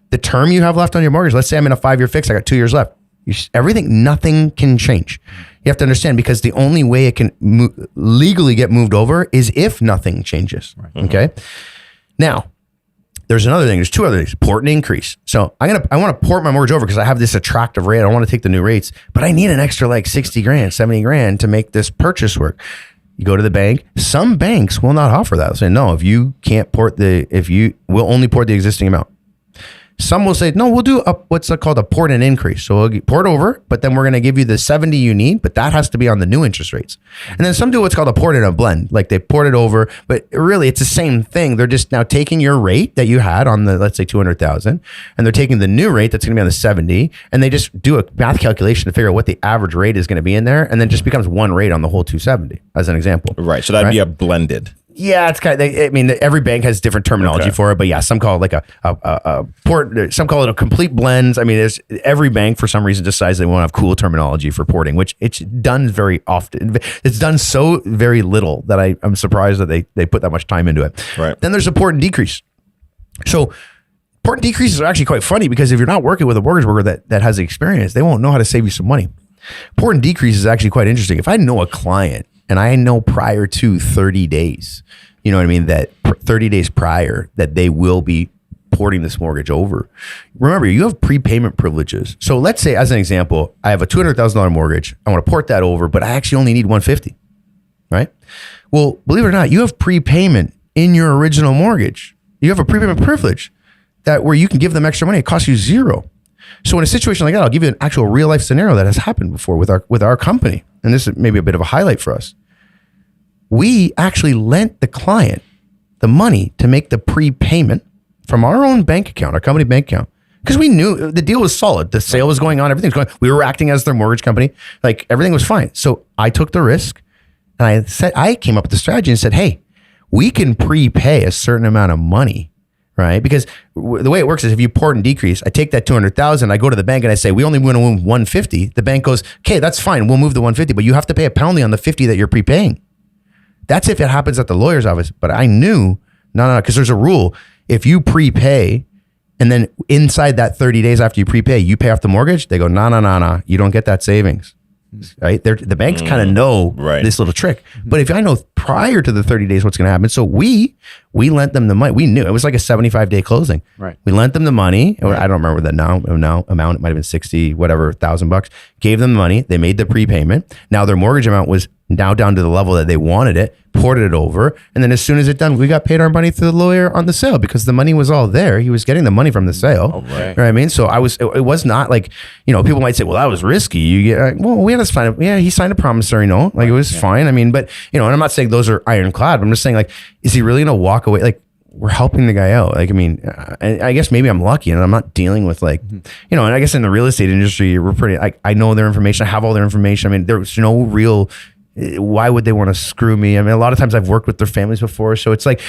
the term you have left on your mortgage. Let's say I'm in a 5-year fix. I got 2 years left. Nothing can change. You have to understand, because the only way it can legally get moved over is if nothing changes. Right. Okay. Now, there's another thing. There's two other things. Port and increase. So I want to port my mortgage over because I have this attractive rate. I don't want to take the new rates, but I need an extra like 60 grand, 70 grand to make this purchase work. You go to the bank. Some banks will not offer that. They'll say, no, if you can't we'll only port the existing amount. Some will say, no, we'll do what's called a port and increase. So we'll port over, but then we're going to give you the 70 you need, but that has to be on the new interest rates. And then some do what's called a port and a blend. Like they port it over, but really it's the same thing. They're just now taking your rate that you had on the, let's say 200,000, and they're taking the new rate that's going to be on the 70, and they just do a math calculation to figure out what the average rate is going to be in there. And then just becomes one rate on the whole 270 as an example. Right. So that'd be a blended. Yeah, it's kind of, I mean, every bank has different terminology for it, but yeah, some call it like a port, some call it a complete blends. I mean, every bank for some reason decides they won't have cool terminology for porting, which it's done very often. It's done so very little that I'm surprised that they put that much time into it. Right. Then there's a port and decrease. So port and decreases are actually quite funny, because if you're not working with a mortgage broker that has experience, they won't know how to save you some money. Port and decrease is actually quite interesting. If I know a client, and I know prior to 30 days, you know what I mean, that 30 days prior that they will be porting this mortgage over. Remember, you have prepayment privileges. So let's say, as an example, I have a $200,000 mortgage. I want to port that over, but I actually only need $150,000, right? Well, believe it or not, you have prepayment in your original mortgage. You have a prepayment privilege where you can give them extra money. It costs you $0. So in a situation like that, I'll give you an actual real life scenario that has happened before with our company. And this is maybe a bit of a highlight for us. We actually lent the client the money to make the prepayment from our own bank account, our company bank account, because we knew the deal was solid. The sale was going on. Everything was going. We were acting as their mortgage company. Like, everything was fine. So I took the risk, and I came up with the strategy and said, hey, we can prepay a certain amount of money, right? Because the way it works is, if you port and decrease, I take that 200,000, I go to the bank and I say, we only want to move 150. The bank goes, okay, that's fine. We'll move the 150, but you have to pay a penalty on the 50 that you're prepaying. That's if it happens at the lawyer's office. But I knew, no, because there's a rule. If you prepay, and then inside that 30 days after you prepay, you pay off the mortgage, they go, no, you don't get that savings. Right? The banks kind of know this little trick. But if I know prior to the 30 days what's going to happen, so we We lent them the money. We knew it was like a 75-day closing. Right. We lent them the money. Or I don't remember the now amount. It might have been 60, whatever, $1,000. Gave them the money. They made the prepayment. Now their mortgage amount was now down to the level that they wanted it, ported it over. And then as soon as it done, we got paid our money through the lawyer on the sale because the money was all there. He was getting the money from the sale. Right. You know what I mean? So it was not like, people might say, well, that was risky. You get, well, we had to sign he signed a promissory note. Like it was fine. I mean, but and I'm not saying those are ironclad. I'm just saying like, is he really going to walk away? Like, we're helping the guy out. Like, I mean, and I guess maybe I'm lucky and I'm not dealing with like, and I guess in the real estate industry, we're pretty, I know their information. I have all their information. I mean, there's no real, why would they want to screw me? I mean, a lot of times I've worked with their families before. So it's like,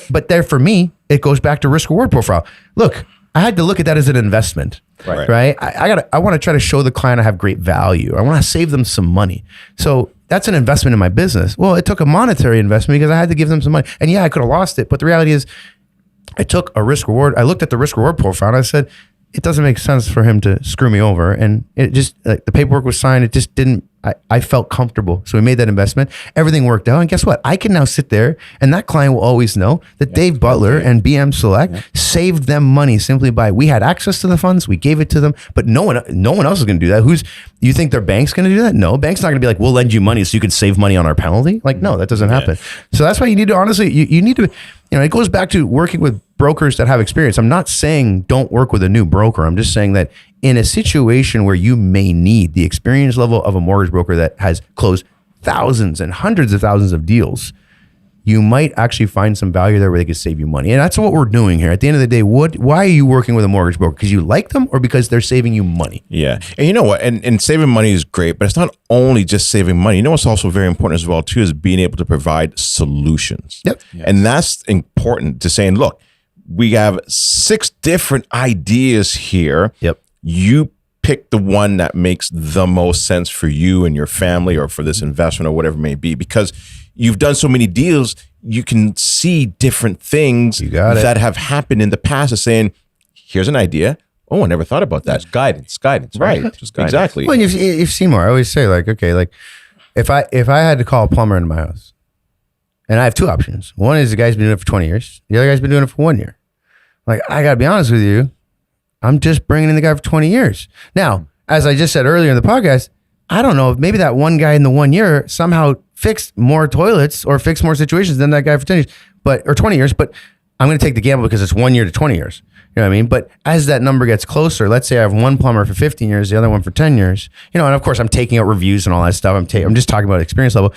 but there for me, it goes back to risk reward profile. Look, I had to look at that as an investment, right? I want to try to show the client I have great value. I want to save them some money. So that's an investment in my business. Well, it took a monetary investment because I had to give them some money. And yeah, I could have lost it. But the reality is I took a risk reward. I looked at the risk reward profile and I said, it doesn't make sense for him to screw me over. And it just, like, the paperwork was signed. It just didn't, I felt comfortable. So we made that investment. Everything worked out. And guess what? I can now sit there and that client will always know that Dave Butler and BM Select saved them money simply by, we had access to the funds. We gave it to them, but no one else is going to do that. You think their bank's going to do that? No, bank's not going to be like, we'll lend you money so you can save money on our penalty. Like, no, that doesn't happen. So that's why you need to, honestly, you need to, it goes back to working with brokers that have experience. I'm not saying don't work with a new broker. I'm just saying that in a situation where you may need the experience level of a mortgage broker that has closed thousands and hundreds of thousands of deals, you might actually find some value there where they could save you money. And that's what we're doing here. At the end of the day, why are you working with a mortgage broker? Because you like them or because they're saving you money? Yeah. And you know what? And saving money is great, but it's not only just saving money. You know what's also very important as well, too, is being able to provide solutions. Yep. Yes. And that's important to saying, look, we have 6 different ideas here. Yep. You pick the one that makes the most sense for you and your family or for this investment or whatever it may be, because you've done so many deals, you can see different things that have happened in the past of saying, here's an idea. Oh, I never thought about that. It's guidance, right? Just guidance. Exactly. Well, you've seen more. I always say like, okay, like if I had to call a plumber into my house, and I have 2 options. One is the guy's been doing it for 20 years. The other guy's been doing it for 1 year. Like, I got to be honest with you, I'm just bringing in the guy for 20 years. Now, as I just said earlier in the podcast, I don't know if maybe that one guy in the 1 year somehow fixed more toilets or fixed more situations than that guy for 10 years, or 20 years, but I'm going to take the gamble because it's 1 year to 20 years. You know what I mean? But as that number gets closer, let's say I have one plumber for 15 years, the other one for 10 years, and of course I'm taking out reviews and all that stuff. I'm just talking about experience level.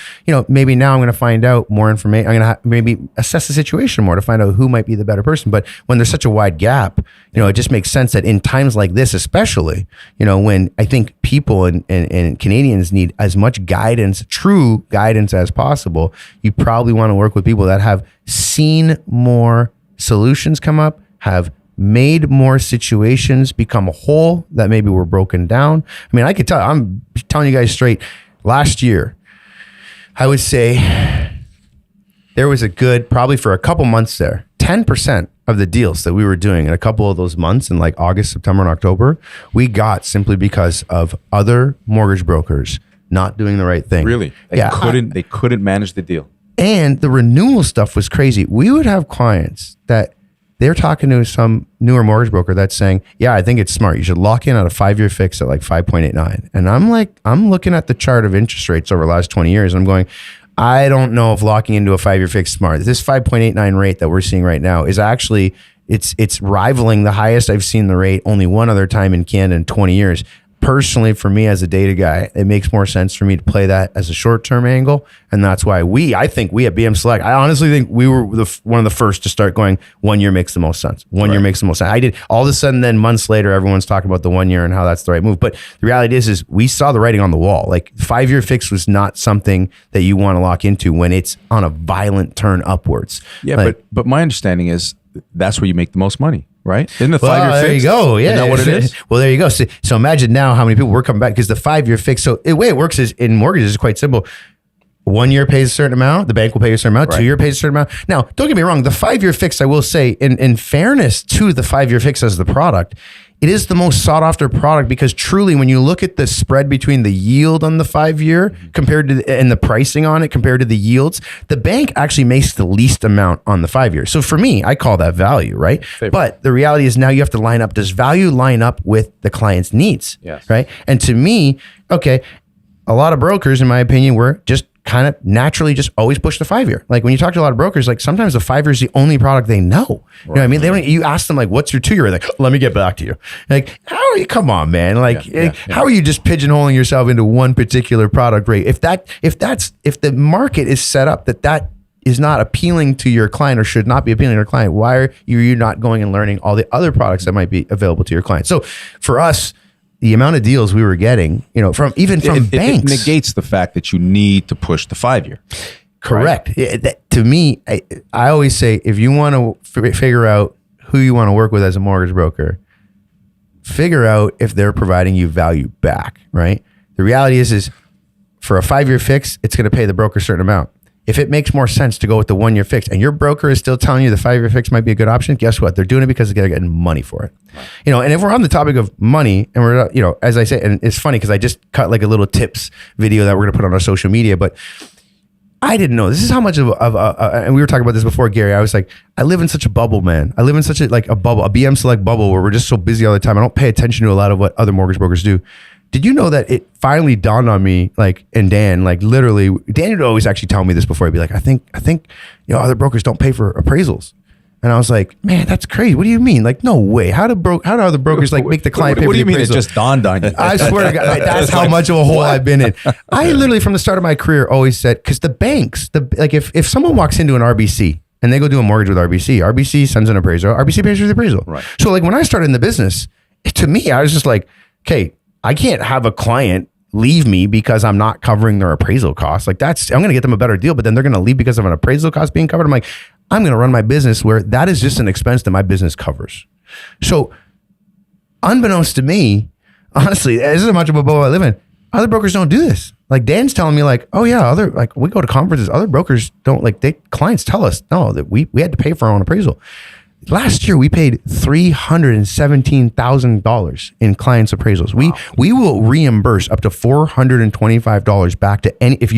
Maybe now I'm going to find out more information. I'm going to maybe assess the situation more to find out who might be the better person. But when there's such a wide gap, it just makes sense that in times like this, especially, when I think people and Canadians need as much guidance, true guidance as possible, you probably want to work with people that have seen more solutions come up, have made more situations become whole that maybe were broken down. I mean, I could tell, I'm telling you guys straight, last year, I would say there was a good, probably for a couple months there, 10% of the deals that we were doing in a couple of those months in like August, September, and October, we got simply because of other mortgage brokers not doing the right thing. Really? They couldn't manage the deal. And the renewal stuff was crazy. We would have clients that they're talking to some newer mortgage broker that's saying, yeah, I think it's smart. You should lock in on a 5-year fix at like 5.89. And I'm looking at the chart of interest rates over the last 20 years. And I'm going, I don't know if locking into a 5-year fix is smart. This 5.89 rate that we're seeing right now is actually, it's rivaling the highest I've seen the rate only one other time in Canada in 20 years. Personally, for me as a data guy, it makes more sense for me to play that as a short-term angle. And that's why I think we at BM Select, I honestly think we were one of the first to start going, 1 year makes the most sense. 1 year makes the most sense. I did all of a sudden, then months later, everyone's talking about the 1 year and how that's the right move. But the reality is we saw the writing on the wall. Like 5-year fix was not something that you want to lock into when it's on a violent turn upwards. Yeah, but my understanding is that's where you make the most money. Right? Isn't the 5-year fix? There you go. Yeah. Isn't that what it is? Well, there you go. So imagine now how many people were coming back because the 5-year fix. So the way it works is in mortgages is quite simple. 1 year pays a certain amount. The bank will pay a certain amount. Right. 2 year pays a certain amount. Now, don't get me wrong. The 5-year fix, I will say, in fairness to the 5-year fix as the product, it is the most sought after product because truly, when you look at the spread between the yield on the 5-year compared to and the pricing on it compared to the yields, the bank actually makes the least amount on the 5-year. So for me, I call that value, right? But the reality is now you have to line up. Does value line up with the client's needs? Yes. Right. And to me, okay, a lot of brokers, in my opinion, were just kind of naturally just always push the 5-year. Like when you talk to a lot of brokers, like sometimes the 5-year is the only product they know. You know what I mean? They don't. You ask them like, "What's your 2-year?" Like, let me get back to you. Like, how are you? Come on, man. Like, how are you just pigeonholing yourself into one particular product rate? If the market is set up that is not appealing to your client or should not be appealing to your client, why are you not going and learning all the other products that might be available to your client? So for us, the amount of deals we were getting, from banks. It negates the fact that you need to push the 5-year. Correct. Right? To me, I always say, if you want to figure out who you want to work with as a mortgage broker, figure out if they're providing you value back, right? The reality is for a 5-year fix, it's going to pay the broker a certain amount. If it makes more sense to go with the 1-year fix and your broker is still telling you the 5-year fix might be a good option, guess what? They're doing it because they're getting money for it. And if we're on the topic of money and we're, as I say, and it's funny because I just cut like a little tips video that we're going to put on our social media, but I didn't know this is how much of and we were talking about this before, Gary. I was like, I live in such a bubble, man. I live in such a bubble, a BM Select bubble where we're just so busy all the time. I don't pay attention to a lot of what other mortgage brokers do. Did you know that it finally dawned on me, and Dan, literally, Dan would always actually tell me this before. He'd be like, I think, other brokers don't pay for appraisals. And I was like, man, that's crazy. What do you mean? No way. How do other brokers make the client pay for the appraisal? What do you mean it just dawned on you? I swear to God, that's how much of a hole I've been in. I literally, from the start of my career, always said, because the banks, if someone walks into an RBC and they go do a mortgage with RBC sends an appraisal, RBC pays for the appraisal. Right. So when I started in the business, to me, I was just like, okay, I can't have a client leave me because I'm not covering their appraisal costs. I'm going to get them a better deal, but then they're going to leave because of an appraisal cost being covered. I'm like, I'm going to run my business where that is just an expense that my business covers. So unbeknownst to me, honestly, this is how much of a bubble I live in. Other brokers don't do this. Dan's telling me oh yeah, we go to conferences, other brokers don't clients tell us, no, that we had to pay for our own appraisal. Last year, we paid $317,000 in clients' appraisals. Wow. We will reimburse up to $425 back to any if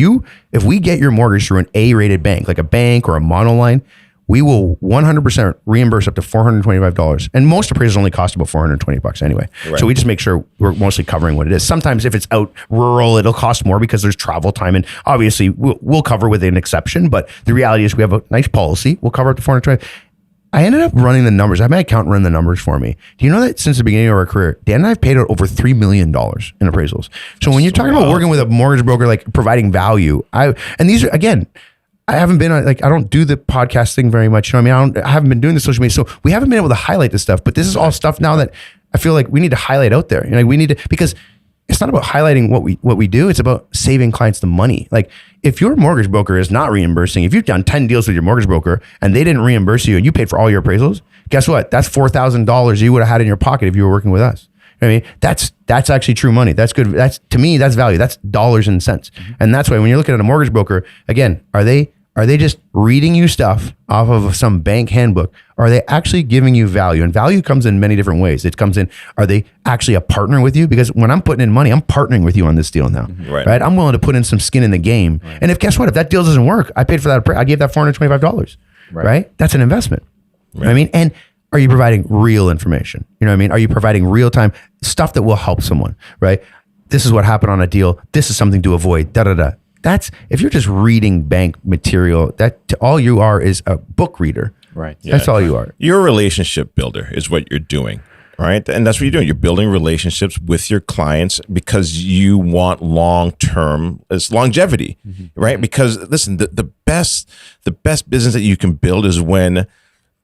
we get your mortgage through an A-rated bank, like a bank or a monoline, we will 100% reimburse up to $425. And most appraisals only cost about $420 anyway. Right. So we just make sure we're mostly covering what it is. Sometimes if it's out rural, it'll cost more because there's travel time, and obviously we'll cover with an exception. But the reality is we have a nice policy. We'll cover up to $420. I ended up running the numbers. I had my accountant run the numbers for me. Do you know that since the beginning of our career, Dan and I have paid out over $3 million in appraisals. So when you're talking about working with a mortgage broker, providing value, and these are, again, I haven't been on, I don't do the podcast thing very much. You know what I mean? I haven't been doing the social media. So we haven't been able to highlight this stuff, but this is all stuff now that I feel like we need to highlight out there. We need to, because it's not about highlighting what we do. It's about saving clients the money. If your mortgage broker is not reimbursing, if you've done 10 deals with your mortgage broker and they didn't reimburse you and you paid for all your appraisals, guess what? That's $4,000 you would have had in your pocket if you were working with us. You know what I mean? That's actually true money. That's good. To me, that's value. That's dollars and cents. Mm-hmm. And that's why when you're looking at a mortgage broker, again, are they just reading you stuff off of some bank handbook? Or are they actually giving you value? And value comes in many different ways. It comes in, are they actually a partner with you? Because when I'm putting in money, I'm partnering with you on this deal now, right? I'm willing to put in some skin in the game. Right. And guess what? If that deal doesn't work, I paid for that. I gave that $425, right? That's an investment. Right. You know what I mean? And are you providing real information? You know what I mean? Are you providing real time stuff that will help someone, right? This is what happened on a deal. This is something to avoid, da-da-da. That's, if you're just reading bank material, all you are is a book reader. Right. Yeah. That's all you are. You're a relationship builder is what you're doing, right? And that's what you're doing. You're building relationships with your clients because you want long-term, it's longevity, right? Because listen, the best business that you can build is when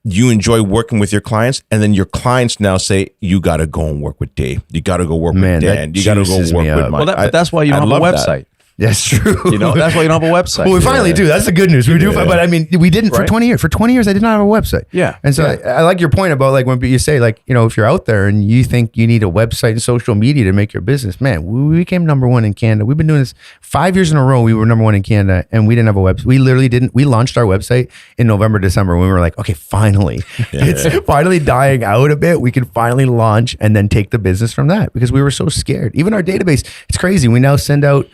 you enjoy working with your clients, and then your clients now say, you got to go and work with Dave. You got to go work with Dan. You got to go work with Mike. But that's why you don't have a website. That's true. That's why you don't have a website. Well, we finally do. That's the good news. We do, but I mean, we didn't for Right? 20 years. For 20 years, I did not have a website. Yeah. And so I like your point about like when you say like, if you're out there and you think you need a website and social media to make your business, man, we became number one in Canada. We've been doing this 5 years in a row. We were number one in Canada and we didn't have a website. We literally didn't. We launched our website in November, December when we were like, okay, finally, it's finally dying out a bit. We can finally launch and then take the business from that because we were so scared. Even our database, it's crazy. We now send out,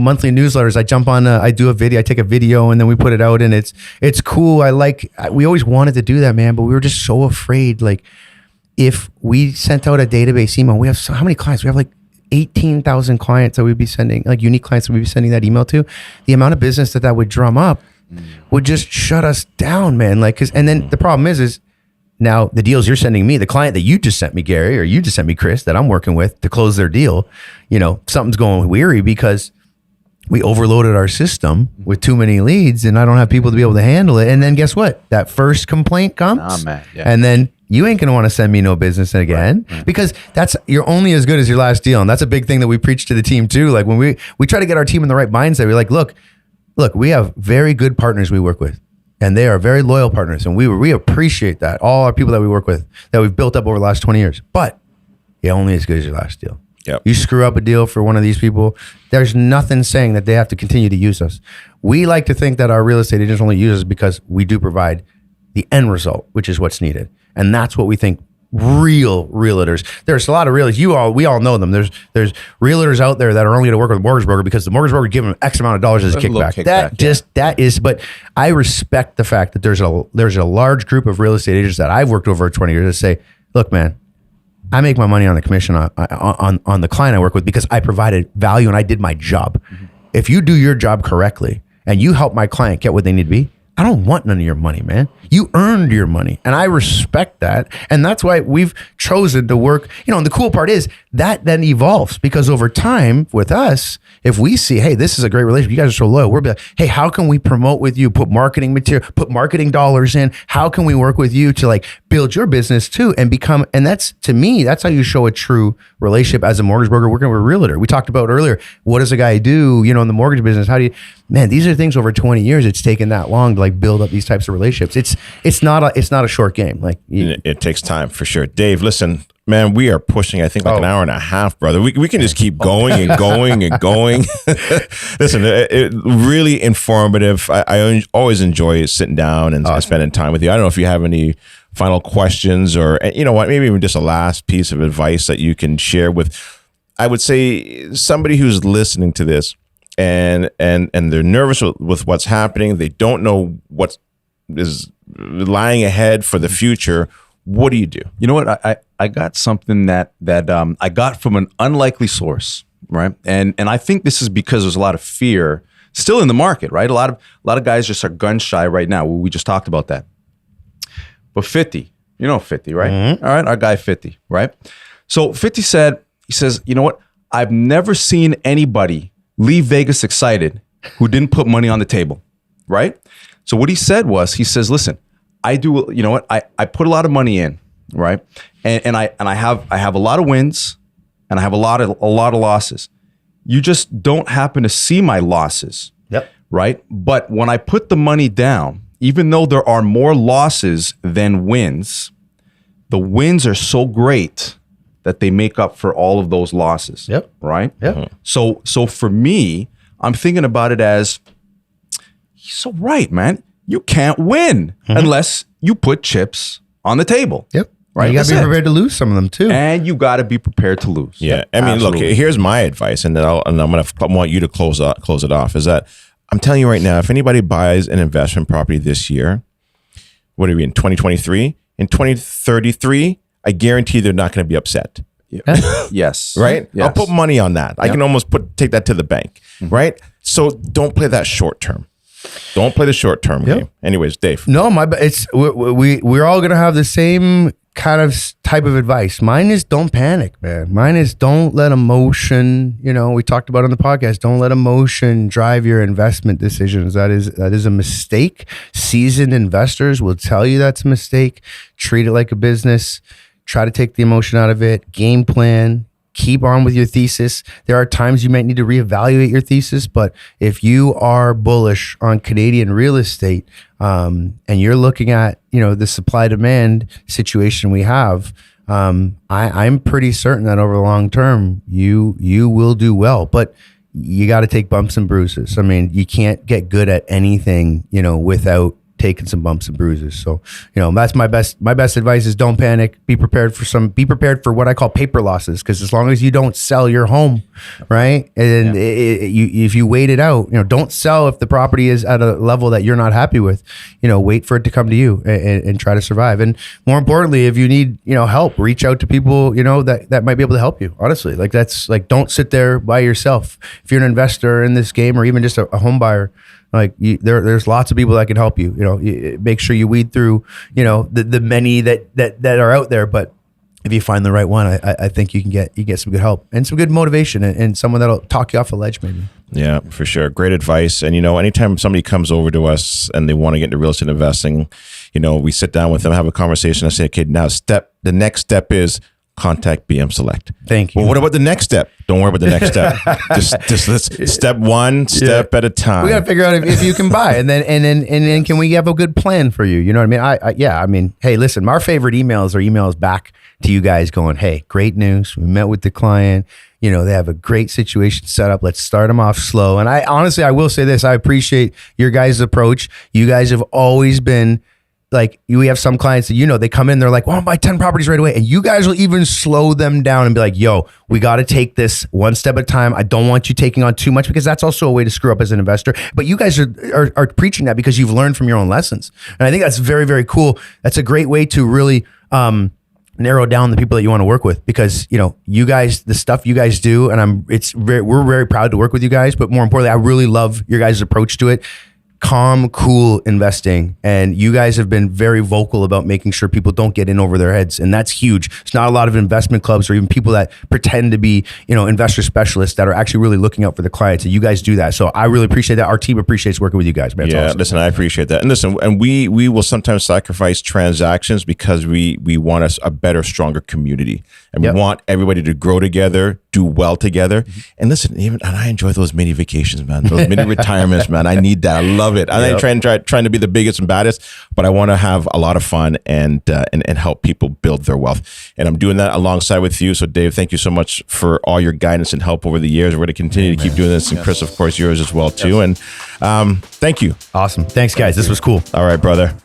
monthly newsletters. I jump on, I do a video, I take a video and then we put it out and it's cool. We always wanted to do that, man, but we were just so afraid. Like if we sent out a database email, we have how many clients? We have like 18,000 clients that we'd be sending, like unique clients that we'd be sending that email to. The amount of business that would drum up would just shut us down, man. And then the problem is now the deals you're sending me, the client that you just sent me, Gary, or you just sent me, Chris, that I'm working with to close their deal, something's going weary because we overloaded our system with too many leads and I don't have people to be able to handle it. And then guess what? That first complaint comes and then you ain't going to want to send me no business again because you're only as good as your last deal. And that's a big thing that we preach to the team too. Like when we try to get our team in the right mindset, we're like, look, we have very good partners we work with and they are very loyal partners. And we appreciate that. All our people that we work with that we've built up over the last 20 years, but you're only as good as your last deal. Yep. You screw up a deal for one of these people, there's nothing saying that they have to continue to use us. We like to think that our real estate agents only use us because we do provide the end result, which is what's needed. And that's what we think real realtors. There's a lot of realtors. We all know them. There's realtors out there that are only going to work with a mortgage broker because the mortgage broker give them X amount of dollars as a kickback. But I respect the fact that there's a large group of real estate agents that I've worked over 20 years that say, look, man, I make my money on the commission on the client I work with because I provided value and I did my job. Mm-hmm. If you do your job correctly and you help my client get what they need to be, I don't want none of your money, man. You earned your money. And I respect that. And that's why we've chosen to work. And the cool part is that then evolves because over time with us, if we see, hey, this is a great relationship, you guys are so loyal, we'll be like, hey, how can we promote with you, put marketing material, put marketing dollars in? How can we work with you to like build your business too and become, and that's, to me, that's how you show a true relationship as a mortgage broker working with a realtor. We talked about earlier, what does a guy do, in the mortgage business? How do you, man, these are things over 20 years, it's taken that long to like build up these types of relationships. It's not a short game. Like it takes time for sure. Dave, listen, man, we are pushing, I think, like an hour and a half, brother. We can just keep going and going and going. Listen, it really informative. I always enjoy sitting down and spending time with you. I don't know if you have any final questions or, maybe even just a last piece of advice that you can share with, I would say, somebody who's listening to this and they're nervous with what's happening. They don't know what is lying ahead for the future. What do you do? You know what? I got something that I got from an unlikely source, right? And I think this is because there's a lot of fear still in the market, right? A lot of guys just are gun shy right now. We just talked about that. But 50, 50, right? Mm-hmm. All right, our guy 50, right? So 50 he says, you know what? I've never seen anybody leave Vegas excited who didn't put money on the table, right? So what he said was, he says, listen, I do, I put a lot of money in, right? And I have a lot of wins and I have a lot of losses. You just don't happen to see my losses. Yep. Right? But when I put the money down, even though there are more losses than wins, the wins are so great that they make up for all of those losses. Yep. Right? Yep. Mm-hmm. So for me, I'm thinking about it as, he's so right, man. You can't win unless you put chips on the table. Yep. Right. You got to be prepared to lose some of them too. And you got to be prepared to lose. Yeah. I mean, absolutely. Look, here's my advice, and then I want you to close it off, is that I'm telling you right now, if anybody buys an investment property this year, what are we in 2023? In 2033, I guarantee they're not going to be upset. Yeah. Yes. Right? Yes. I'll put money on that. Yep. I can almost take that to the bank. Mm-hmm. Right? So don't play that short term. Don't play the short term game. Anyways, Dave. No, we're all gonna have the same kind of type of advice. Mine is don't panic, man. Mine is don't let emotion. We talked about on the podcast. Don't let emotion drive your investment decisions. That is a mistake. Seasoned investors will tell you that's a mistake. Treat it like a business. Try to take the emotion out of it. Game plan. keep on with your thesis. There are times you might need to reevaluate your thesis, but if you are bullish on Canadian real estate, and you're looking at, the supply demand situation we have, I'm pretty certain that over the long term, you will do well, but you got to take bumps and bruises. I mean, you can't get good at anything, without taking some bumps and bruises. So, that's my best advice is don't panic. Be prepared for what I call paper losses. Cause as long as you don't sell your home, right. And if you wait it out, don't sell if the property is at a level that you're not happy with, wait for it to come to you and try to survive. And more importantly, if you need, help, reach out to people, that might be able to help you. Honestly, don't sit there by yourself. If you're an investor in this game or even just a home buyer, there's lots of people that can help you. Make sure you weed through, the many that are out there. But if you find the right one, I think you get some good help and some good motivation and someone that'll talk you off a ledge, maybe. Yeah, for sure. Great advice. And anytime somebody comes over to us and they want to get into real estate investing, we sit down with them, have a conversation. I say, okay, now the next step is contact BM Select. Thank you. Well, what about the next step? Don't worry about the next step. just let's step one step at a time. We got to figure out if you can buy, and then can we have a good plan for you? You know what I mean? Hey, listen, our favorite emails are emails back to you guys going, hey, great news. We met with the client. They have a great situation set up. Let's start them off slow. And I will say this. I appreciate your guys' approach. You guys have always been we have some clients that, they come in, they're like, well, I'll buy 10 properties right away. And you guys will even slow them down and be like, yo, we got to take this one step at a time. I don't want you taking on too much because that's also a way to screw up as an investor. But you guys are preaching that because you've learned from your own lessons. And I think that's very, very cool. That's a great way to really, narrow down the people that you want to work with because, you guys, the stuff you guys do, and we're very proud to work with you guys, but more importantly, I really love your guys' approach to it. Calm, cool investing. And you guys have been very vocal about making sure people don't get in over their heads. And that's huge. It's not a lot of investment clubs or even people that pretend to be, investor specialists that are actually really looking out for the clients. And you guys do that. So I really appreciate that. Our team appreciates working with you guys, man. It's awesome. Listen, I appreciate that. And listen, and we will sometimes sacrifice transactions because we want a better, stronger community. And we want everybody to grow together, do well together. Mm-hmm. And listen, and I enjoy those mini vacations, man. Those mini retirements, man. I need that. I love it. I ain't trying to be the biggest and baddest, but I want to have a lot of fun and help people build their wealth. And I'm doing that alongside with you. So Dave, thank you so much for all your guidance and help over the years. We're going to continue to keep doing this. And Chris, of course, yours as well too. And thank you. Awesome. Thanks, guys. This was cool. All right, brother.